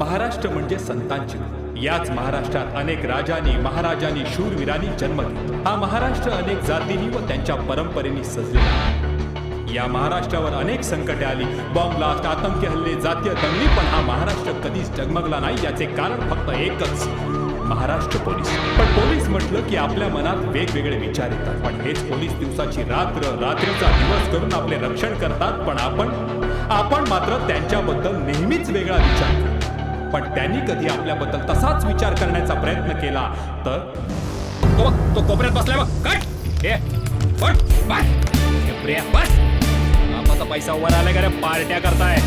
महाराष्ट्र म्हणजे संतांची भूमी. याच महाराष्ट्रात अनेक राजांनी महाराजांनी शूरवीरांनी जन्म घेतला. हा महाराष्ट्र अनेक जातींनी व त्यांच्या परंपरेने सजलेला आहे. या महाराष्ट्रावर अनेक संकटे आली, बॉम्ब ब्लास्ट, आतंकी हल्ले, जातीय दंगली, पण हा महाराष्ट्र कधीच डगमगला नाही. याचे कारण फक्त एकच, महाराष्ट्र पोलीस. पण पोलीस म्हटलं की आपल्या मनात वेगवेगळे विचार येतात. पण हेच पोलीस दिवसाची रात्र, रात्रीचा दिवस करून आपले रक्षण करतात. पण आपण मात्र त्यांच्याबद्दल नेहमीच वेगळा विचार करतो. पण त्यांनी कधी आपल्याबद्दल तसाच विचार करण्याचा प्रयत्न केला तर तो कोपऱ्यात बसलाय बघ. कट ए बट बस आपाचा पैसा वर आलाय का रे? पार्ट्या करताय.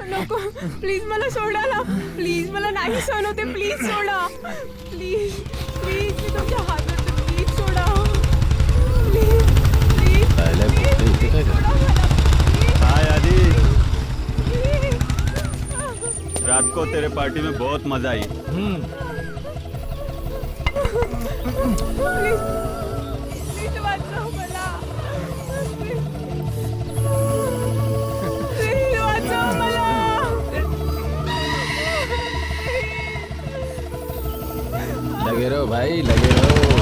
नको, प्लीज मला सोडा ना. प्लीज मला नाही सहन होते. Please soda. प्लीज प्लीज मी तुमच्या हातात, please soda. Please please hi आदि, रात को तेरे पार्टी में बहुत मजा आई. प्लीज प्लीज वाचव मला. प्लीज वाचव मला. लगे रहो भाई, लगे रहो.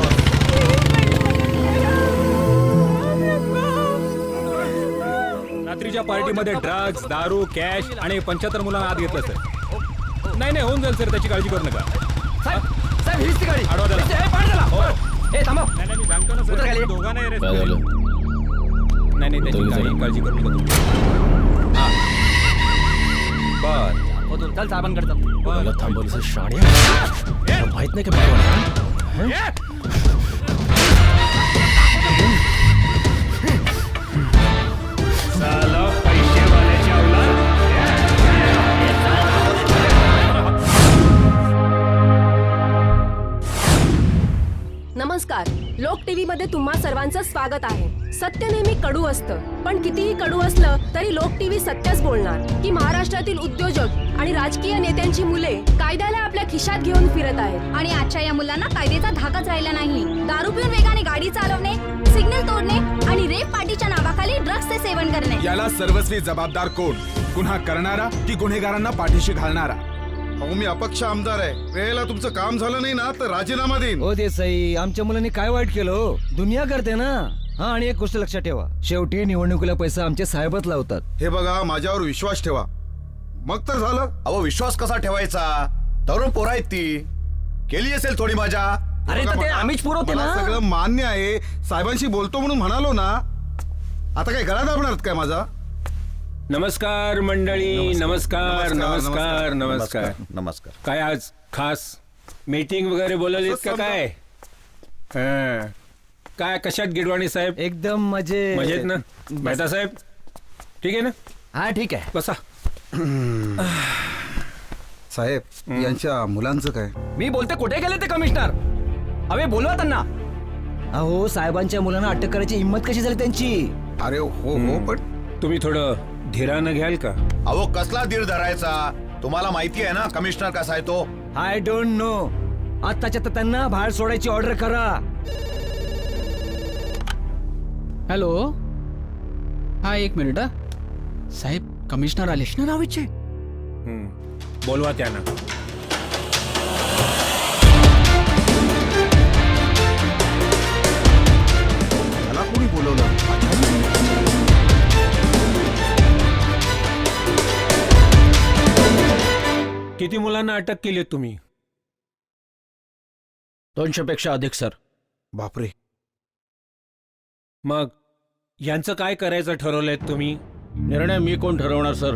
रात्रीच्या पार्टीमध्ये ड्रग्ज, दारू, कॅश आणि 75 मुलांना आत घेतलं सर. नाही होऊन जाईल सर, त्याची काळजी करू नका. साहेब हीच ती गाडी. आडवा त्याला. ए, पाड त्याला. हो. ए, थांबव. नाही मी सांगतो ना उतर सर, खाली. दोघांना रे. काय झालं? नाही त्याची काळजी करू नका तुम्ही. बर हो, तू चल साहेबांकडे चल. मला थांबवलं शाण्या. माहित नाही का साला पैसेवाल्याच्या औलाद. नमस्कार. लोक टीव्ही मध्ये तुम्हा सर्वांचं स्वागत आहे. सत्य नेहमी कडू असतं, पण कितीही कडू असलं तरी लोक टीव्ही सत्यच बोलणार की महाराष्ट्रातील उद्योजक आणि राजकीय नेत्यांची मुले कायद्याला आपल्या खिशात घेऊन फिरत आहेत. आणि आजच्या या मुलांना कायद्याचा धाकच राहिला नाही. दारू पिऊन वेगाने गाडी चालवणे, सिग्नल तोडणे आणि रेप पार्टीच्या नावाखाली ड्रग्सचे सेवन करणे. याला सर्वस्वी जबाबदार कोण? गुन्हा करणारा की गुन्हेगारांना पाठीशी घालणारा? अहो मी अपक्ष आमदार आहे. वेळेला तुमचं काम झालं नाही ना तर राजीनामा देईन. हो देसाई, आमच्या मुलांनी काय वाईट केलं हो? दुनिया करते ना. हा, आणि एक गोष्ट लक्षात ठेवा, शेवटी निवडणुकीला पैसा आमचे साहेबच लावतात. हे बघा, माझ्यावर विश्वास ठेवा, मग तर झालं. अहो विश्वास कसा ठेवायचा? तरुण पोरं आहेत ती, केली असेल थोडी मजा. अरे तर ते आम्हीच पुरवते मला ना. सगळं मान्य आहे. साहेबांशी बोलतो म्हणून म्हणालो ना. आता काय गळा दाबणार काय माझा? नमस्कार मंडळी. नमस्कार नमस्कार नमस्कार. नमस्कार. काय आज खास मीटिंग वगैरे बोलवलीत का काय? हां. काय कशात गिडवाणी साहेब? एकदम मजेत ना? मेहता साहेब ठीक आहे ना? हा ठीक आहे. बसा. साहेब यांच्या मुलांचं काय? मी बोलते, कुठे गेले ते कमिशनर? अरे बोलवा त्यांना. अहो, साहेबांच्या मुलांना अटक करायची हिंमत कशी झाली त्यांची? अरे हो पण तुम्ही थोडं धीरानं घ्याल का? अहो कसला धीर धरायचा? तुम्हाला माहिती आहे ना कमिशनर कसा आहे तो. I don't know. आत्ताच्या तर त्यांना बाहेर सोडायची ऑर्डर करा. हॅलो, हा एक मिनिट. साहेब कमिशनर आले. रावीचे बोलवा त्यांना. मला कोणी बोलवलं? किती मुलांना अटक केली तुम्ही? 200 पेक्षा अधिक सर. बापरे. मग यांचं काय करायचं ठरवलंय तुम्ही? निर्णय मी कोण ठरवणार सर?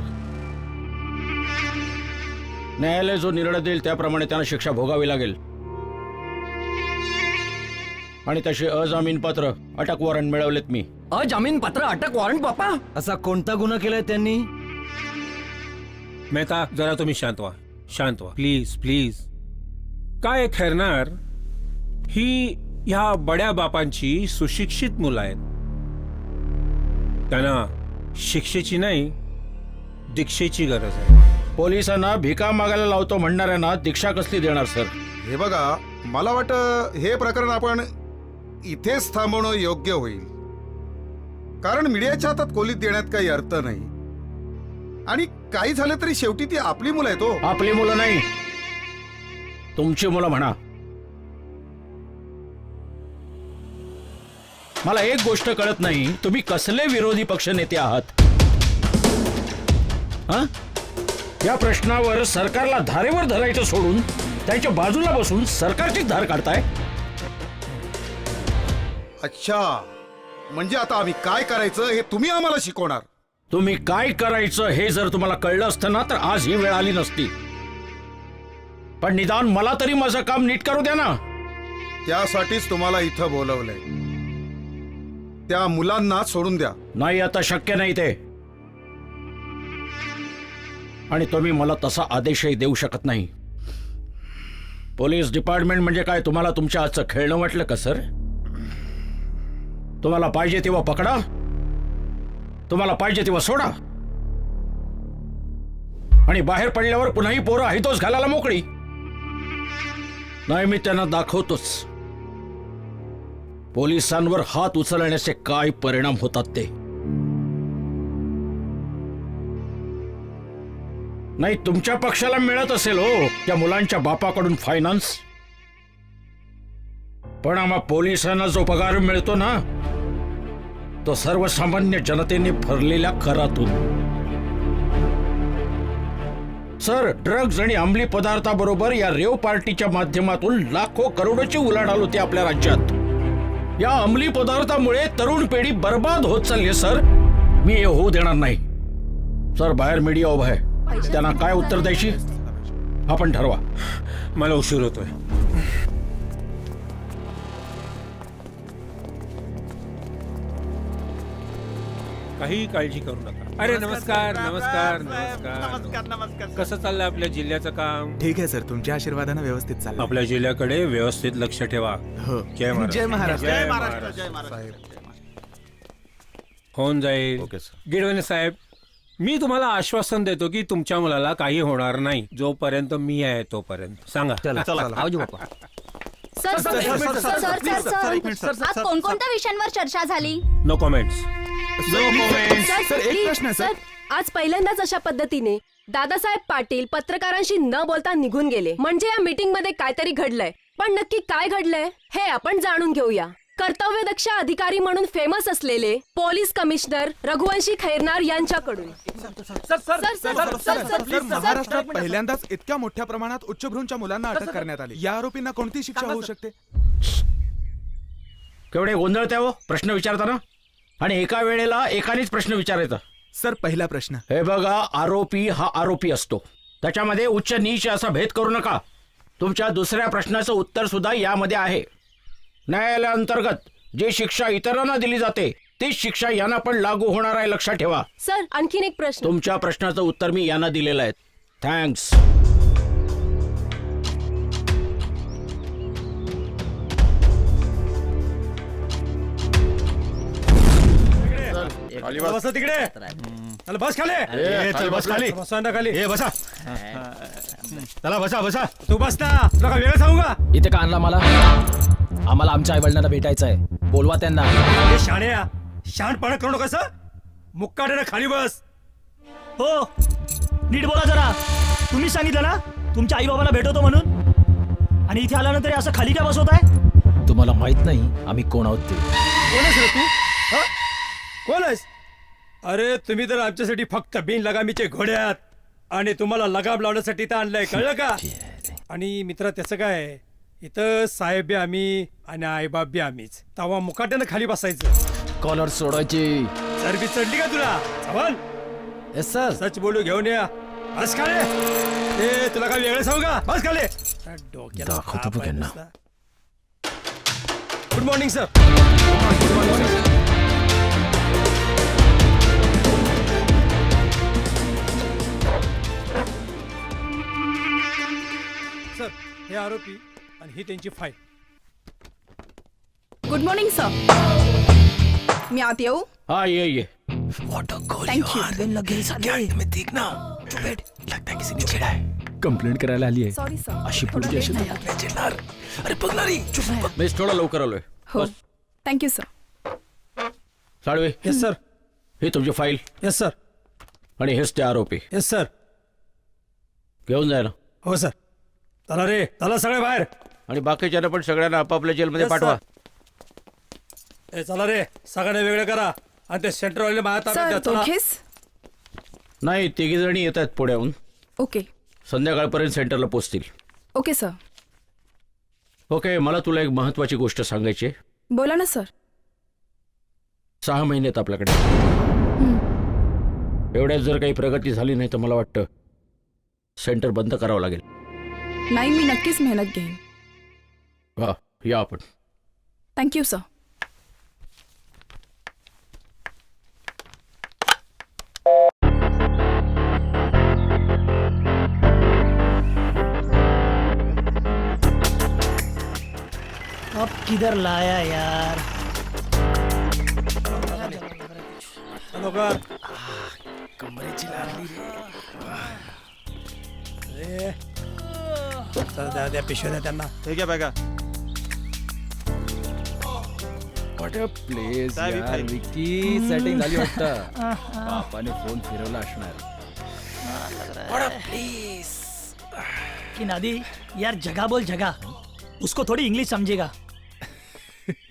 न्यायालय जो निर्णय देईल त्याप्रमाणे त्यांना शिक्षा भोगावी लागेल. आणि तसे अजामीनपात्र अटक वॉरंट मिळवलेत मी. अजामीनपात्र अटक वॉरंट बापा? असा कोणता गुन्हा केलाय त्यांनी? मेहता जरा तुम्ही शांत व्हा प्लीज प्लीज. काय ठरणार? ही ह्या बड्या बापांची सुशिक्षित मुलं आहेत. त्यांना शिक्षेची नाही दीक्षेची गरज आहे. पोलिसांना भिका मागायला लावतो म्हणणाऱ्यांना दीक्षा कसली देणार सर? हे बघा, मला वाटतं हे प्रकरण आपण इथेच थांबवणं योग्य होईल. कारण मीडियाच्या हातात खोलीत देण्यात काही अर्थ नाही. आणि काही झालं तरी शेवटी ती आपली मुलं आहेत. हो, आपली मुलं नाही, तुमची मुलं म्हणा. मला एक गोष्ट कळत नाही, तुम्ही कसले विरोधी पक्ष नेते आहात? हा? या प्रश्नावर सरकारला धारेवर धरायचं सोडून त्यांच्या बाजूला बसून सरकारची धार काढताय. अच्छा, म्हणजे आता आम्ही काय करायचं हे तुम्ही आम्हाला शिकवणार. तुम्ही काय करायचं हे जर तुम्हाला कळलं असतं ना तर आज ही वेळ आली नसती. पण निदान मला तरी माझं काम नीट करू द्या ना. त्यासाठीच तुम्हाला इथं बोलवलंय. त्या मुलांना सोडून द्या. नाही, आता शक्य नाही ते. आणि तुम्ही मला तसा आदेशही देऊ शकत नाही. पोलीस डिपार्टमेंट म्हणजे काय तुम्हाला तुमच्या आजचं खेळणं वाटलं का सर? तुम्हाला पाहिजे तेव्हा पकडा, तुम्हाला पाहिजे तेव्हा सोडा, आणि बाहेर पडल्यावर पुन्हाही पोरं हायतोच घालायला मोकळी. नाही, मी त्यांना दाखवतोच पोलिसांवर हात उचलण्याचे काय परिणाम होतात ते. नाही, तुमच्या पक्षाला मिळत असेल हो त्या मुलांच्या बापाकडून फायनान्स, पण आम्हा पोलिसांना जो पगार मिळतो ना तो सर्वसामान्य जनतेने भरलेल्या करातून. सर, ड्रग्ज आणि अंमली पदार्थाबरोबर या रेव पार्टीच्या माध्यमातून लाखो करोडोची उलाढाल होते आपल्या राज्यात. या अंमली पदार्थामुळे तरुण पिढी बर्बाद होत चालली सर. मी हे होऊ देणार नाही. सर, बाहेर मीडिया उभा आहे, त्यांना काय उत्तर द्यायची आपण ठरवा. मला उशीर होतोय. काही काळजी करू नका. अरे नमस्कार नमस्कार नमस्कार नमस्कार. कसं चाललंय आपल्या जिल्ह्याचं काम? ठीक आहे सर, तुमच्या आशीर्वादानं व्यवस्थित चाललं. आपल्या जिल्ह्याकडे व्यवस्थित लक्ष ठेवा. हो. जय महाराष्ट्र. जय महाराष्ट्र. जय महाराष्ट्र. होऊन जाईल. गिडवणे साहेब, मी तुम्हाला आश्वासन देतो की तुमच्या मुलाला काही होणार नाही जोपर्यंत मी आहे तोपर्यंत. सांगा. आवजी बाप्पा. Sir sir sir sir sir आज कोणकोणत्या विषयांवर चर्चा झाली? No comments. सर, एक प्रश्न आहे, सर. आज पहिल्यांदाच अशा पद्धतीने दादासाहेब पाटील पत्रकारांशी न बोलता निघून गेले. म्हणजे या मीटिंग मध्ये काहीतरी घडलंय. पण नक्की काय घडलंय हे आपण जाणून घेऊया. कर्तव्यदक्ष अधिकारी म्हणून फेमस असलेले पोलीस कमिशनर रघुवंशी खैरनार यांच्याकडून. सर, महाराष्ट्रात पहिल्यांदाच इतक्या मोठ्या प्रमाणात उच्चभ्रूंच्या मुलांना अटक करण्यात आली. या आरोपींना कोणती शिक्षा होऊ शकते? केवढे गोंधळत्या हो प्रश्न विचारताना, आणि एका वेळेला एकानेच प्रश्न विचारायचा. सर, पहिला प्रश्न. हे बघा, आरोपी हा आरोपी असतो, त्याच्यामध्ये उच्च नीच असा भेद करू नका. तुमच्या दुसऱ्या प्रश्नाचं उत्तर सुद्धा यामध्ये आहे. न्यायालयाअंतर्गत जी शिक्षा इतरांना दिली जाते तीच शिक्षा यांना पण लागू होणार आहे, लक्षात ठेवा. सर, आणखीन एक प्रश्न. तुमच्या प्रश्नाचं उत्तर मी यांना दिलेलं आहे. थँक्स. बसा तिकडे. चला बस खाली. बस खाली. बसा ना खाली. बसा. चला बसा बसा. तू बस ना. तुला काय वेगळं सांगू का? इथे का आणला मला? आम्हाला आमच्या आई वडिलांना भेटायचं आहे. बोलवा त्यांना. शाण्या, शहाणपणा करू नका सर. मुक्काट्याने खाली बस. हो, नीट बोला जरा. तुम्ही सांगितलं ना तुमच्या आई बाबांना भेटवतो म्हणून, आणि इथे आल्यानंतर असं खाली काय बसवत आहे? तुम्हाला माहित नाही आम्ही कोण आहोत ते. कोणच रे तू? कोणच? अरे तुम्ही तर आमच्यासाठी फक्त बिन लगामीचे घोड्यात, आणि तुम्हाला लगाम लावण्यासाठी तर आणलंय, कळलं का? आणि मित्र त्याचं काय, इथं साहेब बी आम्ही आणि आईबाप बी आम्हीच. तवा मुकाट्यानं खाली बसायचं. कॉलर सोडायची. चरबी चढली का तुला? चवल. Yes sir. सच बोलू घेऊन या. बस खाले. ए तुला काय वेगळं सांगू का? बस खाले. दाखवतो बघ यांना. Good morning sir. सर, हे आरोपी आणि ही त्यांची फाईल. Good morning sir. मी आत येऊ? हा, ये. थँक्यू. कंप्लेंट करायला आली आहे सॉरी सर अशी पुढची अशी अरे बघणारी मिस थोडा लवकर आलोय हो thank you sir Salve yes sir हे तुमची फाईल येस सर आणि हेच ते आरोपी येस सर घेऊन जायला हो सर चला रे चला सगळे बाहेर आणि बाकीच्यांना पण सगळ्यांना आपापल्या जेलमध्ये Yes, पाठवा ए चला रे सगळ्यांना वेगळे करा आणि ते सेंटरवाले सर चला दोघेच नाही तिघी जणी येत आहेत पुण्याहून ओके संध्याकाळपर्यंत सेंटरला पोचतील ओके सर ओके मला तुला एक महत्वाची गोष्ट सांगायची आहे. बोला ना सर 6 महिन्यात आपल्याकडे एवढ्यात जर काही प्रगती झाली नाही तर मला वाटतं सेंटर बंद करावं लागेल. नाही मी नक्कीच मेहनत घेईन वा या आपण थँक्यू सर अब किधर लाया यार चलो कर कमरेची लागली रे चल द्या पिशव्या द्या त्यांना ठीक आहे बघा व्हॉट अ प्लेस काय बी फाईल. विकी सेटिंग झाली वाटतं बापाने फोन फिरवला असणार कि नादी यार जगह बोल जगह उसको थोड़ी इंग्लिश समझेगा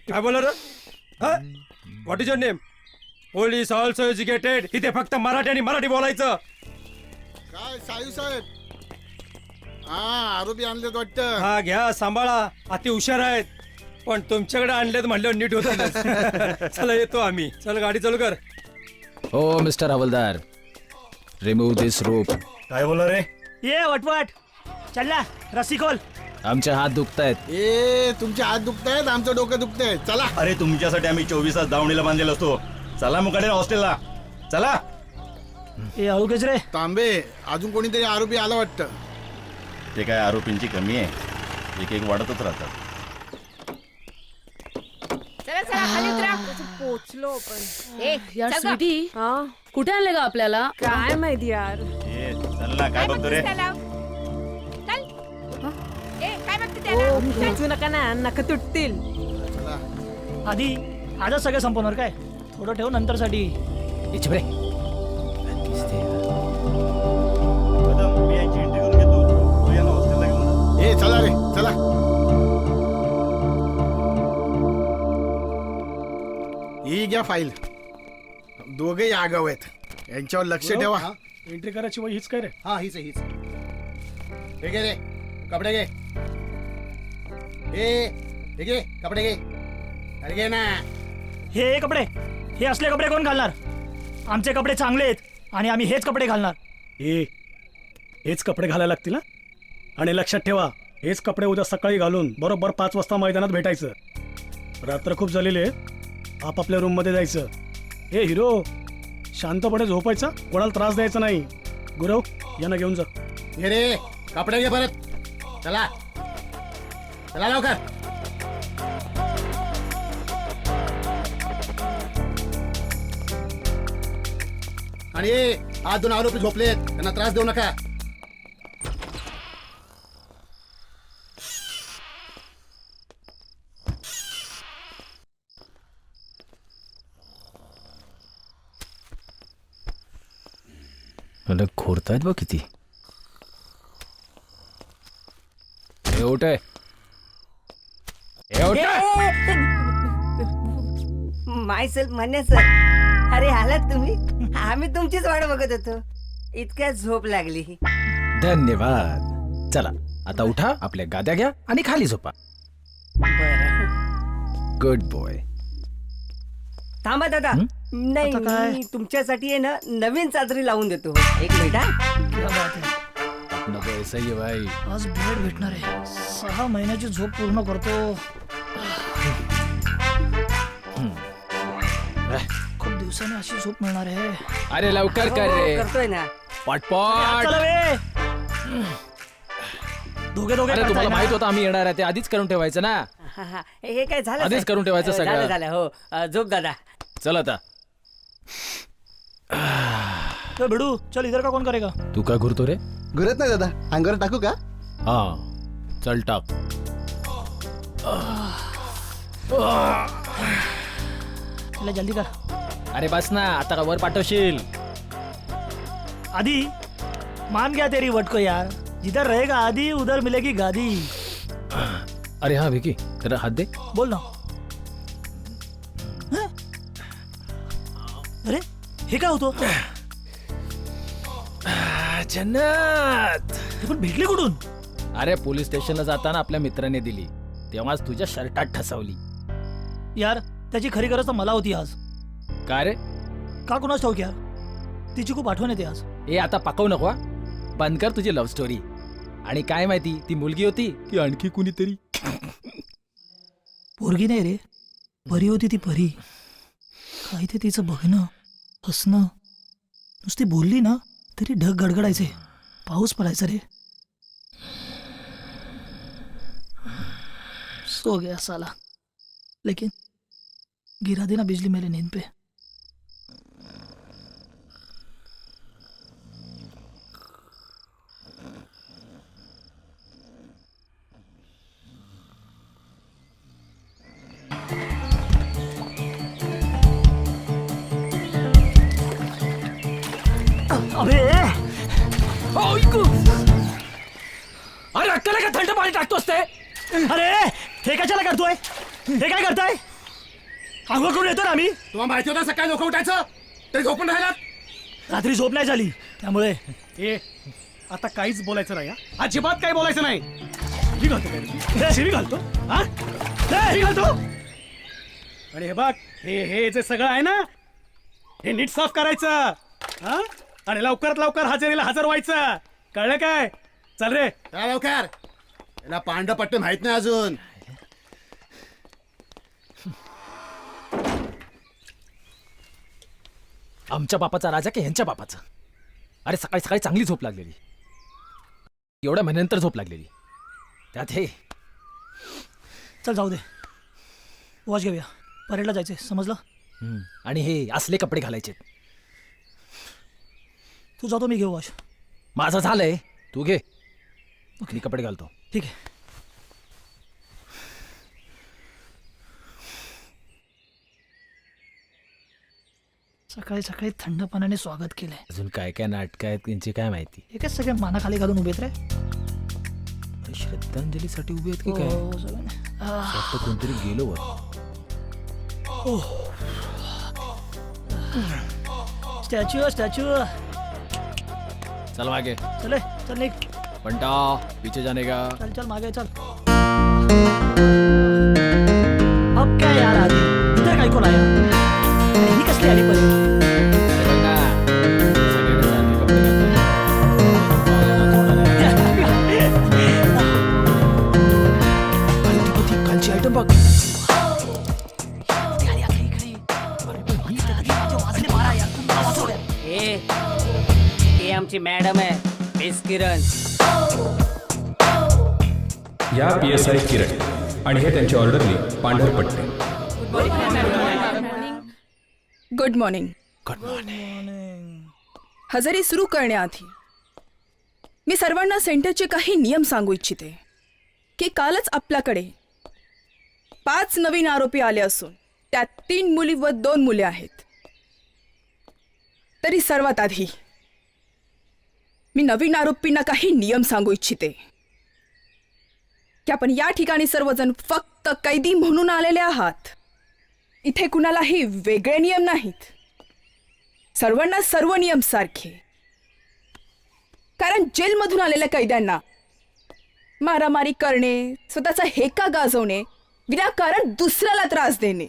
काय बोला रे what is your name police also educated इथे फक्त मराठी आणि मराठी बोलायचं काय सायू साहेब हा आरोपी आणलेत वाटतं हा घ्या सांभाळा अति हुशार आहेत पण तुमच्याकडे आणलेत म्हणल्यावर नीट होत चला येतो आम्ही चल गाडी चालू कर हो मिस्टर हवलदार रिमूव्ह दिस रोप काय बोला रे ये वटवट चल ना रस्सी खोल आमचे हात दुखतायत ए तुमचे हात दुखतायत आमचं डोकं दुखतंय चला अरे तुमच्यासाठी आम्ही 24 तास दावणीला बांधलेलो असतो चला मुकाडे हॉस्टेलला चला ए अळूकेच रे तांबे अजून कोणीतरी आरोपी आला वाटतं ते काय आरोपींची कमी आहे एक एक वाढतच राहतात पोचलो पण यार स्वीटी कुठे आणले का आपल्याला काय माहिती यार ए चल ना काय बघतो रे खेचू नका ना नका तुटतील आधी आजच सगळं संपवणार काय थोडं ठेव नंतर साठी ए चला रे चला ही घ्या फाईल दोघेही आगाव आहेत यांच्यावर लक्ष ठेवा एंट्री करायची वय हीच काय रे हा हीच आहे, हीच हे घे रे कपडे घे हे घे कपडे घे अरे घे ना हे कपडे हे असले कपडे कोण घालणार आमचे कपडे चांगले आहेत आणि आम्ही हेच कपडे घालणार हेच कपडे घालायला लागतील ना आणि लक्षात ठेवा हेच कपडे उद्या सकाळी घालून बरोबर 5 वाजता मैदानात भेटायचं रात्र खूप झालेली आहे आपापल्या रूम मध्ये जायचं हे हिरो शांतपणे झोपायचं कोणाला त्रास द्यायचा नाही गुरव यांना घेऊन जा घे रे कपडे घे परत चला चला लवकर आणि आज 2 आरोपी झोपलेत त्यांना त्रास देऊ नका खोरतायत बघ किती माय सेल्फ म्हणे सर अरे आलात तुम्ही आम्ही तुमचीच वाट बघत होतो इतक्या झोप लागली धन्यवाद चला आता उठा आपल्या गाद्या घ्या आणि खाली झोपा गुड बॉय थांबा दादा नाही आता काय? मी तुमच्यासाठी आहे ना नवीन चादरी लावून देतो एक मिनिट हा नको ऐसा ही भाई आज बेड भेटणार आहे 6 महिन्याची झोप पूर्ण करतो खूप दिवसांनी अशी झोप मिळणार आहे अरे लवकर कर रे करतोय ना पटपट चला बे. दोघे दोघे अरे करताय तुम्हाला ना? माहित होतं आम्ही येणार आहे ते आधीच करून ठेवायचं ना हा, हा. हे काय झालं आधीच साहेब? करून ठेवायचं सगळं. झालं झालं हो झोप दादा चल आता ए भिडू चल इधर का कौन करेगा? तू काय घुरतो रे? घुरत नाही दादा, अंगावर टाकू का? हा चल टाक. चला जल्दी कर. अरे बस ना, आता का वर पाठवशील? आदि मान गया तेरी वट को यार. जिधर रहेगा आदि उधर मिलेगी गादी. अरे हाँ विकी, तेरा हात दे. बोल ना. हं? अरे हे काय होतं? जन्नत. हे पण भेटले कुठून? अरे पोलीस स्टेशनला जाताना आपल्या मित्राने दिली, तेव्हाच तुझ्या शर्टात ठसवली. यार त्याची खरी गरज तर मला होती आज. का रे? का कुणाच ठाऊक यार, तिची खूप आठवण येते आज. ए आता पाकवू नको हा. बंद कर तुझी लव्ह स्टोरी. आणि काय माहिती ती मुलगी होती की आणखी कुणीतरी. पोरगी नाही रे, परी होती ती परी. काय ते तिचं बघणं, हसणं, नुसती बोलली ना तरी ढग गडगडायचे, पाऊस पडायचा रे. सो गया साला, लेकिन गिरा देना बिजली मेरे नींद पे. अबे अरे अक्कल का थंड पाणी टाकतोस ते? अरे हे कशाला करतोय? हे काय करताय? आंघोळ करून येतो ना आम्ही. तुम्हाला माहिती होतं सकाळी लोक उठायचं तरी झोपून राहिलात. रात्री झोप नाही झाली त्यामुळे. ए आता काहीच बोलायचं नाही. अजिबात काही बोलायचं नाही. शिवी घालतो काय? शिवी घालतो हा? शिवी घालतो. आणि हे बघ, हे जे सगळं आहे ना, हे नीट साफ करायचं हा. आणि लवकरात लवकर हजेरीला हजर व्हायचं, कळलं काय? चल रे लवकर. याला पांढरं पट्टू माहित नाही अजून. आमच्या बापाचा राजा की ह्यांच्या बापाचा? अरे सकाळी सकाळी चांगली झोप लागलेली, एवढ्या महिन्यानंतर झोप लागलेली, त्यात हे. चल जाऊ दे, वॉच घेऊया. परेडला जायचंय समजलं. आणि हे असले कपडे घालायचे. तू जातो, मी घेऊ वॉच. माझं झालंय, तू घे. मी कपडे घालतो. ठीक आहे. सकाळी सकाळी थंड पाण्याने स्वागत केलंय. अजून काय काय नाटकं आहेत त्यांची काय माहिती. हे काय सगळे मानाखाली घालून उभेत रे. श्रद्धांजलीसाठी उभे आहेत की काय? वाटतं कोणतरी गेलो वर. Statue statue. चल मागे. चले चल निघ. बंटा पीछे जाने का. चल चल मागे चल. अब क्या यार आधी इधर काय कोण आया? अरे ही कसली आली परी? अरे बघ ना, सगळ्यांना सारखे कपडे घातले. कालची आयटम बघ. हे आमची मॅडम आहे, मिस किरण. या PSI किरण आणि हे त्यांचे orderly Pandharpatte. Good morning. Good morning. हजेरी सुरू करण्याआधी मी सर्वांना सेंटरचे काही नियम सांगू इच्छिते की कालच आपल्याकडे 5 नवीन आरोपी आले असून त्यात 3 मुली व 2 मुले आहेत. तरी सर्वात आधी मी नवीन आरोपींना काही नियम सांगू इच्छिते की आपण या ठिकाणी सर्वजण फक्त कैदी म्हणून आलेले आहात. इथे कुणालाही वेगळे नियम नाहीत. सर्वांना सर्व नियम सारखे. कारण जेलमधून आलेल्या कैद्यांना मारामारी करणे, स्वतःचा हेका गाजवणे, विनाकारण दुसऱ्याला त्रास देणे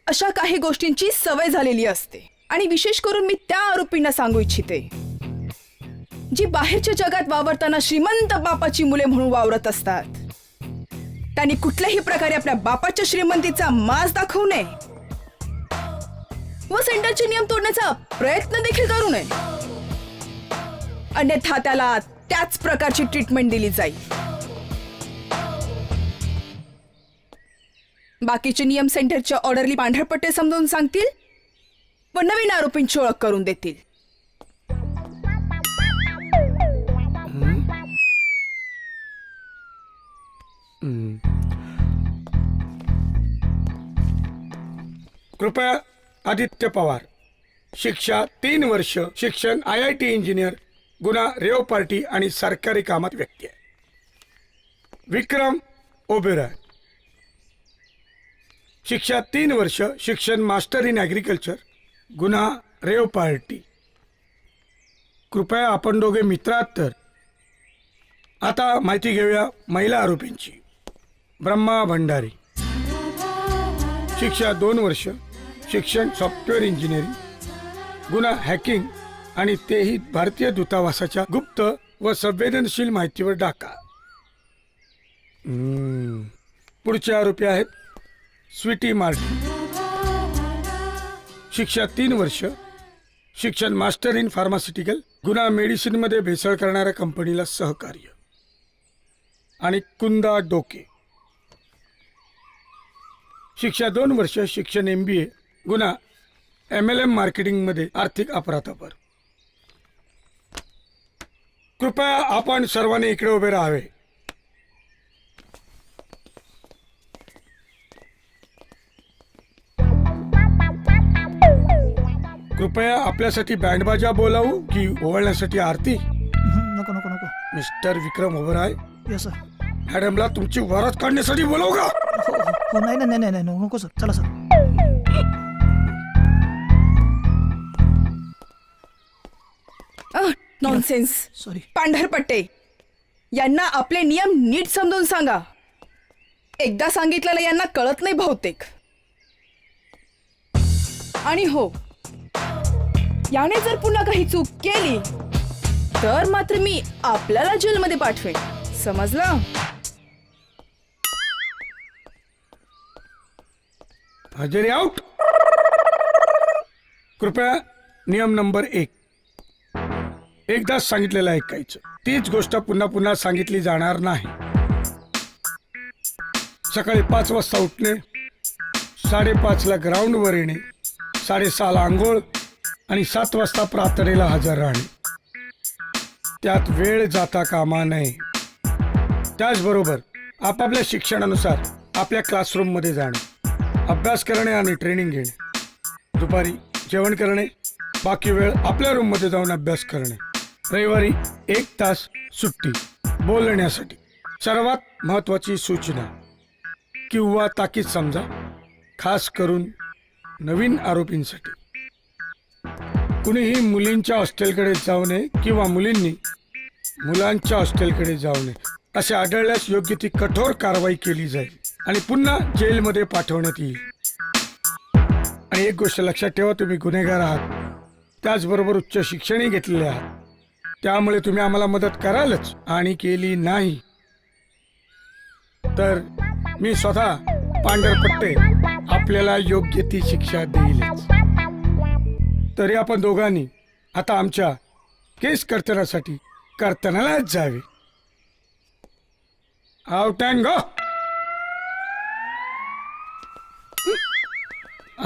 अशा काही गोष्टींची सवय झालेली असते. आणि विशेष करून मी त्या आरोपींना सांगू इच्छिते जी बाहेरच्या जगात वावरताना श्रीमंत बापाची मुले म्हणून वावरत असतात. त्यांनी कुठल्याही प्रकारे आपल्या बापाच्या श्रीमंतीचा माज दाखवू नये व सेंटरचे नियम तोडण्याचा प्रयत्न देखील करू नये. अन्यथा त्याला त्याच प्रकारची ट्रीटमेंट दिली जाईल. बाकीचे नियम सेंटरच्या ऑर्डरली पांढरपट्टे समजावून सांगतील व नवीन आरोपींची ओळख करून देतील. कृपया आदित्य पवार, शिक्षा 3 वर्ष, शिक्षण IIT इंजिनियर, गुन्हा रेव पार्टी आणि सरकारी कामात व्यक्ती आहे. विक्रम ओबेरॉय, शिक्षा 3 वर्ष, शिक्षण मास्टर इन ॲग्रिकल्चर, गुन्हा रेव पार्टी. कृपया आपण दोघे मित्र आहात तर. आता माहिती घेऊया महिला आरोपींची. ब्रह्मा भंडारी, शिक्षा 2 वर्ष, शिक्षण सॉफ्टवेअर इंजिनिअरिंग, गुन्हा हॅकिंग आणि तेही भारतीय दूतावासाच्या गुप्त व संवेदनशील माहितीवर डाका. पुढचे आरोपी आहेत स्वीटी मार्टिन, शिक्षा 3 वर्ष, शिक्षण मास्टर इन फार्मास्युटिकल, गुन्हा मेडिसिनमध्ये भेसळ करणाऱ्या कंपनीला सहकार्य. आणि कुंदा डोके, शिक्षा 2 वर्ष, शिक्षण MBA, गुन्हा MLM मार्केटिंगमध्ये आर्थिक अपराधावर. कृपया आपण सर्वांनी इकडे उभे राहावे. कृपया आपल्यासाठी बँडबाजा बोलावू की ओवाळण्यासाठी आरती? नको नको नको. मिस्टर विक्रम ओबेरॉय, येस सर. मॅडमला तुमची वरात काढण्यासाठी बोलावू का? हो नाही नाही नाही नाही नको सर. चला सर. नॉनसेन्स. सॉरी. पांढरपट्टे, यांना आपले नियम नीट समजून सांगा. एकदा सांगितलेलं यांना कळत नाही बहुतेक. आणि हो, याने जर पुन्हा काही चूक केली तर मात्र मी आपल्याला जेलमध्ये पाठवेन. समजलं? हजेरी आउट. कृपया नियम नंबर 1, एकदाच सांगितलेलं ऐकायचं. तीच गोष्ट पुन्हा पुन्हा सांगितली जाणार नाही. सकाळी 5 वाजता उठणे, 5:30ला ग्राउंडवर येणे, 6:30ला आंघोळ आणि 7 वाजता प्रार्थनेला हजर राहणे. त्यात वेळ जाता कामा नये. त्याचबरोबर आपापल्या शिक्षणानुसार आपल्या क्लासरूममध्ये जाणे, अभ्यास करणे आणि ट्रेनिंग घेणे. दुपारी जेवण करणे, बाकी वेळ आपल्या रूममध्ये जाऊन अभ्यास करणे. रविवारी 1 तास सुट्टी बोलण्यासाठी. सर्वात महत्त्वाची सूचना किंवा ताकीद समजा, खास करून नवीन आरोपींसाठी. कुणीही मुलींच्या हॉस्टेलकडे जाऊ नये किंवा मुलींनी मुलांच्या हॉस्टेलकडे जाऊ नये. असे आढळल्यास योग्य ती कठोर कारवाई केली जाईल आणि पुन्हा जेलमध्ये पाठवण्यात येईल. आणि एक गोष्ट लक्षात ठेवा, तुम्ही गुन्हेगार आहात, त्याचबरोबर उच्च शिक्षणही घेतलेले आहात. त्यामुळे तुम्ही आम्हाला मदत करालच. आणि केली नाही तर मी स्वतः पांढरपट्टे आपल्याला योग्य ती शिक्षा देईलच. तरी आपण दोघांनी आता आमच्या केस कर्तनासाठी कर्तनालाच जावे. Out and go.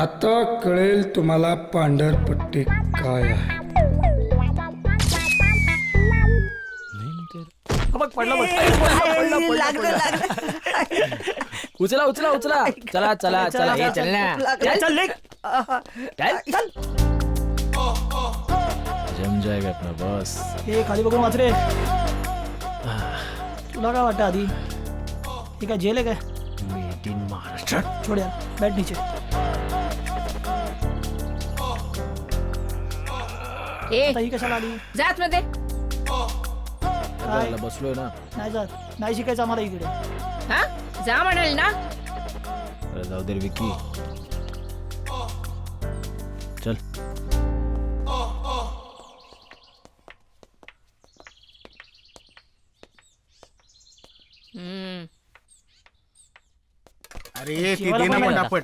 आता कळेल तुम्हाला पांढरपट्टी काय आहे. उचला उचला उचला. चला चला चला. हे चल ना. चल लेक. चल. जम जाएगा अपना बॉस. हे खाली बघून वाच रे. तुला काय वाटतं आधी? हे काय जेल आहे काय? Made in Maharashtra. छोड यार, बैठ नीचे. आता ही कशाला आली? जात मध्ये काय? बसलोय ना. नाही जात. नाही शिकायचं आम्हाला इकडे. हा जा म्हणाल ना. अरे जाऊ दे रे विकी. चल. अरे ती दे ना पटापट.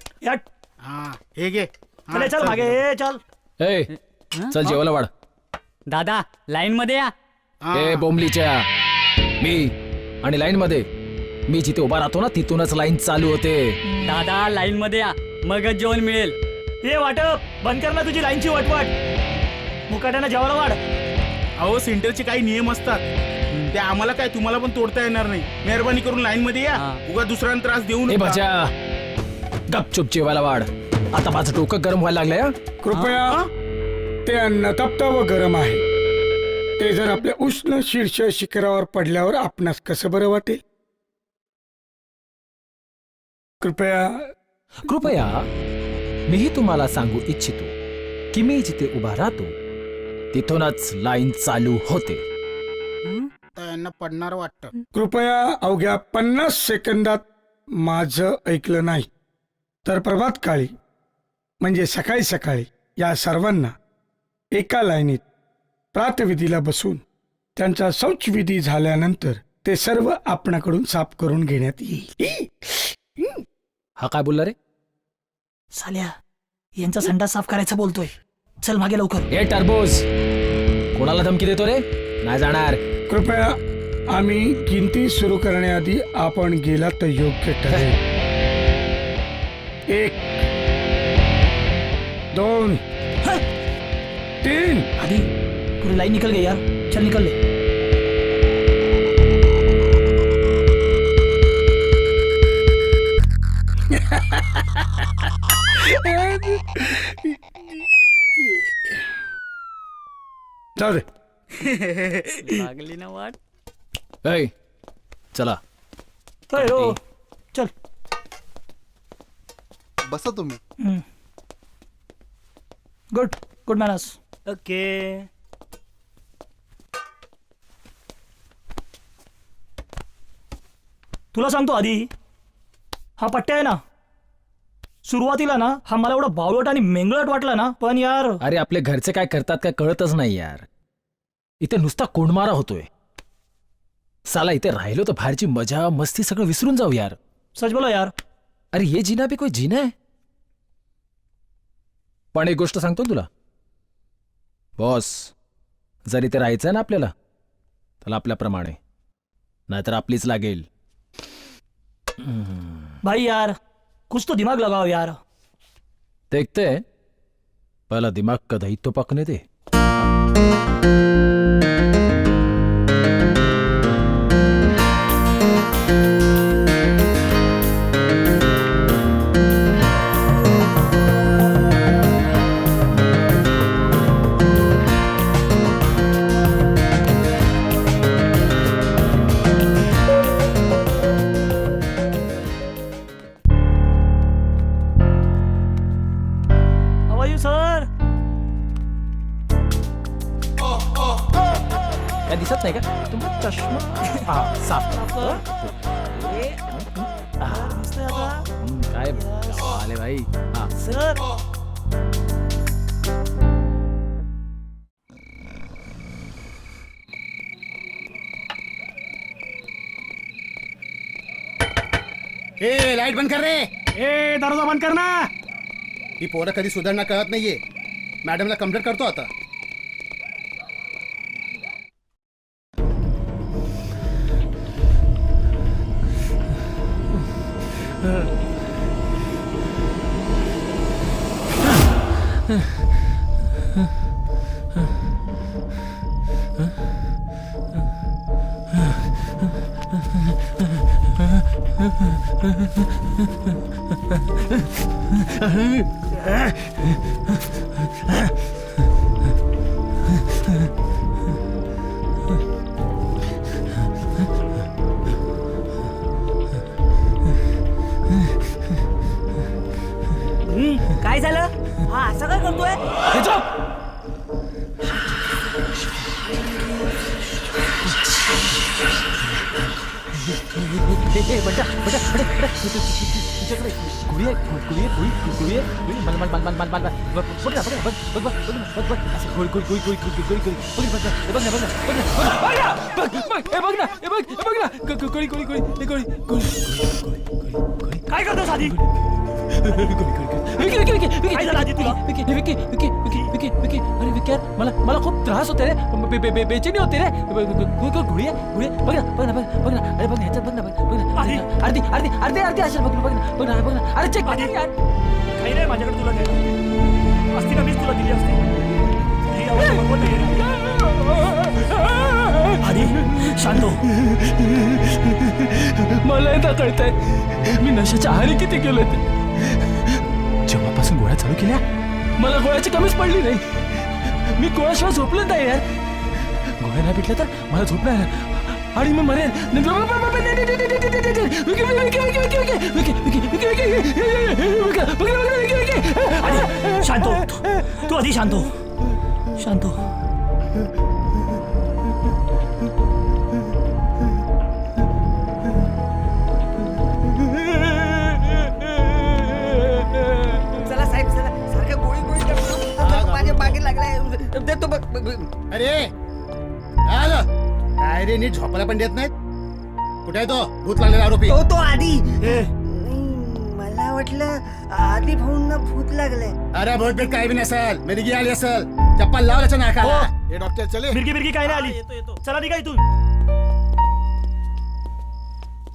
हे घे. चल मागे चल. ए चल जेवायला वाढ. दादा लाईन मध्ये या. ए बोंबलीच्या. मी आणि लाईन मध्ये, मी जिथे उभा राहतो ना तिथूनच लाईन चालू होते. दादा लाईन मध्ये या, मगच जेवण मिळेल. हे वाटप बंद कर ना तुझी लाईनची वटवट. मुकाट्यानं जेवायला वाढ. अहो सेंटरचे काही नियम असतात. ते आम्हाला काय तुम्हाला पण तोडता येणार नाही. मेहरबानी करून लाईन मध्ये या. उगा दुसऱ्यांना त्रास देऊ ए नका. बच्चा गपचूप जेवायला वाढ. आता माझं डोकं गरम व्हायला लागलंय हं? कृपया ते अन्न तप्त व गरम आहे. ते जर आपल्या उष्ण शीर्ष शिखरावर पडल्यावर आपणास कसं बरं वाटेल? कृपया मीही तुम्हाला सांगू इच्छितो की मी जिथे उभा राहतो तिथूनच लाईन चालू होते. त्यांना पडणार वाटतं. कृपया अवघ्या 50 सेकंदात माझं ऐकलं नाही तर प्रभात काळी म्हणजे सकाळी सकाळी या सर्वांना एका लाईनीत प्रातविधीला बसून त्यांचा शौचविधी झाल्यानंतर ते सर्व आपणाकडून साफ करून घेण्यात येईल. हा काय बोलला रे? साल्या यांचा संडास साफ करायचं बोलतोय. चल मागे लवकर. ए टरबूज कोणाला धमकी देतो रे? नाही जाणार. कृपया आम्ही गिनती सुरू करण्याआधी आपण गेला तर योग्य ठरेल. 1 2 3 आधी पूरी लाइन निकल गई यार. चल निकल ले. जाऊ दे. लागली ना वाट. ऐ चला. हो चल. बसा तुम्ही. Good good manners. ओके. तुला सांगतो आधी हा पट्ट्या आहे ना सुरुवातीला ना हा मला एवढा बावळट आणि मेंगळट वाटला ना पण यार अरे आपले घरचे काय करतात काय कळतच नाही यार. इथे नुसता कोंडमारा होतोय. साला इथे राहिलो तर बाहेरची मजा मस्ती सगळं विसरून जाऊ यार. सच बोला यार. अरे ये जीना भी कोई जीना है. पण एक गोष्ट सांगतो ना तुला बॉस, जर इथे राहायचंय ना आपल्याला तर आपल्याप्रमाणे नाहीतर आपलीच लागेल. भाई यार कुछ तो दिमाग लगाओ यार. देखते हैं पहला दिमाग का दही तो पकने दे. How are you, sir? काय दिसत नाही का तुमचा चष्मा? हा साफ काय आले भाई. हा सर ए लाईट बंद कर रे. ए दरवाजा बंद कर ना. ही पोरं कधी सुधारणा कळत नाहीये. मॅडमला कंप्लेंट करतो आता. काय झालं? हा असं काय करतोय? हे झोप. बटा बटा बटा तुझ्याकडे गुळी आहे गुळी आहे गुळी गुळी आहे गुळी मला मला मला मला मला बघ बघ ना बघ बघ बघ बघ बघ असं गुळी गुळी गुळी गुळी गुळी गुळी गुळी बघ बघ ना बघ ना बघ ना बघ बघ बघ ना हे बघ ना गुळी गुळी गुळी गुळी गुळी गुळी काय करतोस आधी? विकी विकी विकी विकी काय झालं आधी तुला? विकी विकी विकी विकी विकी विकी अरे विकी यार मला मला खूप त्रास होते रे. बेचैनी होते रे. गुळी आहे बघ ना बघ ना बघ ना अरे बघ ना ह्याच्यात बघ ना बघ ना अर्धी अर्धी अर्धी अर्धी असेल बघ ना बघ ना बघ ना अरे चेक आधी यार काही नाही माझ्याकडे तुला काय असती का मीच तुला दिली असती. ही आवड बरोबर नाही रे. आधी शांत हो. मला एकदा कळतंय मी नशाच्या आहारी किती गेलोय ते. जेव्हापासून गोळ्या चालू केल्या मला गोळ्याची कमीच पडली नाही. मी गोळ्याशिवाय झोपलो नाही यार. गोळ्या नाही भेटल्या तर मला झोप नाही येणार. आणि मी मरेन. आधी शांत हो. तू आधी शांत हो. शांत हो. चला साहेब चला सारखं गोळी गोळी करतो. माझ्या मागे लागलाय देतो बघ अरे काय आलं? काय रे नीट झोपायला पण देत नाहीत. कुठे आहे तो भूत लागलेला आरोपी? तो आधी ए, मला वाटलं आधी भाऊंना भूत लागलंय. अरे बहुत बेट काय बी नसेल. मिरगी आली असेल. चप्पल लावल्याच्या नाकाला. हे डॉक्टर चले. बिरकी बिरकी काय नाही आली. चला निघा इथून.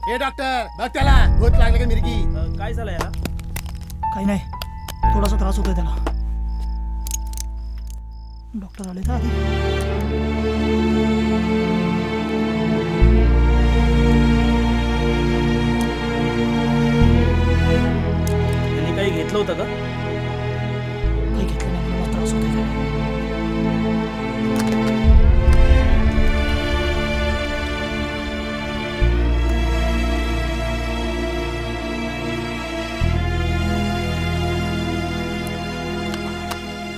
हे डॉक्टर बघ त्याला भूत लागले का मिरगी? काय झालं याला? काही नाही, थोडासा त्रास होतोय त्याला. डॉक्टर आले का आधी? त्यांनी काही घेतलं होतं का? काही घेतलं नाही, मला त्रास होतोय त्याला.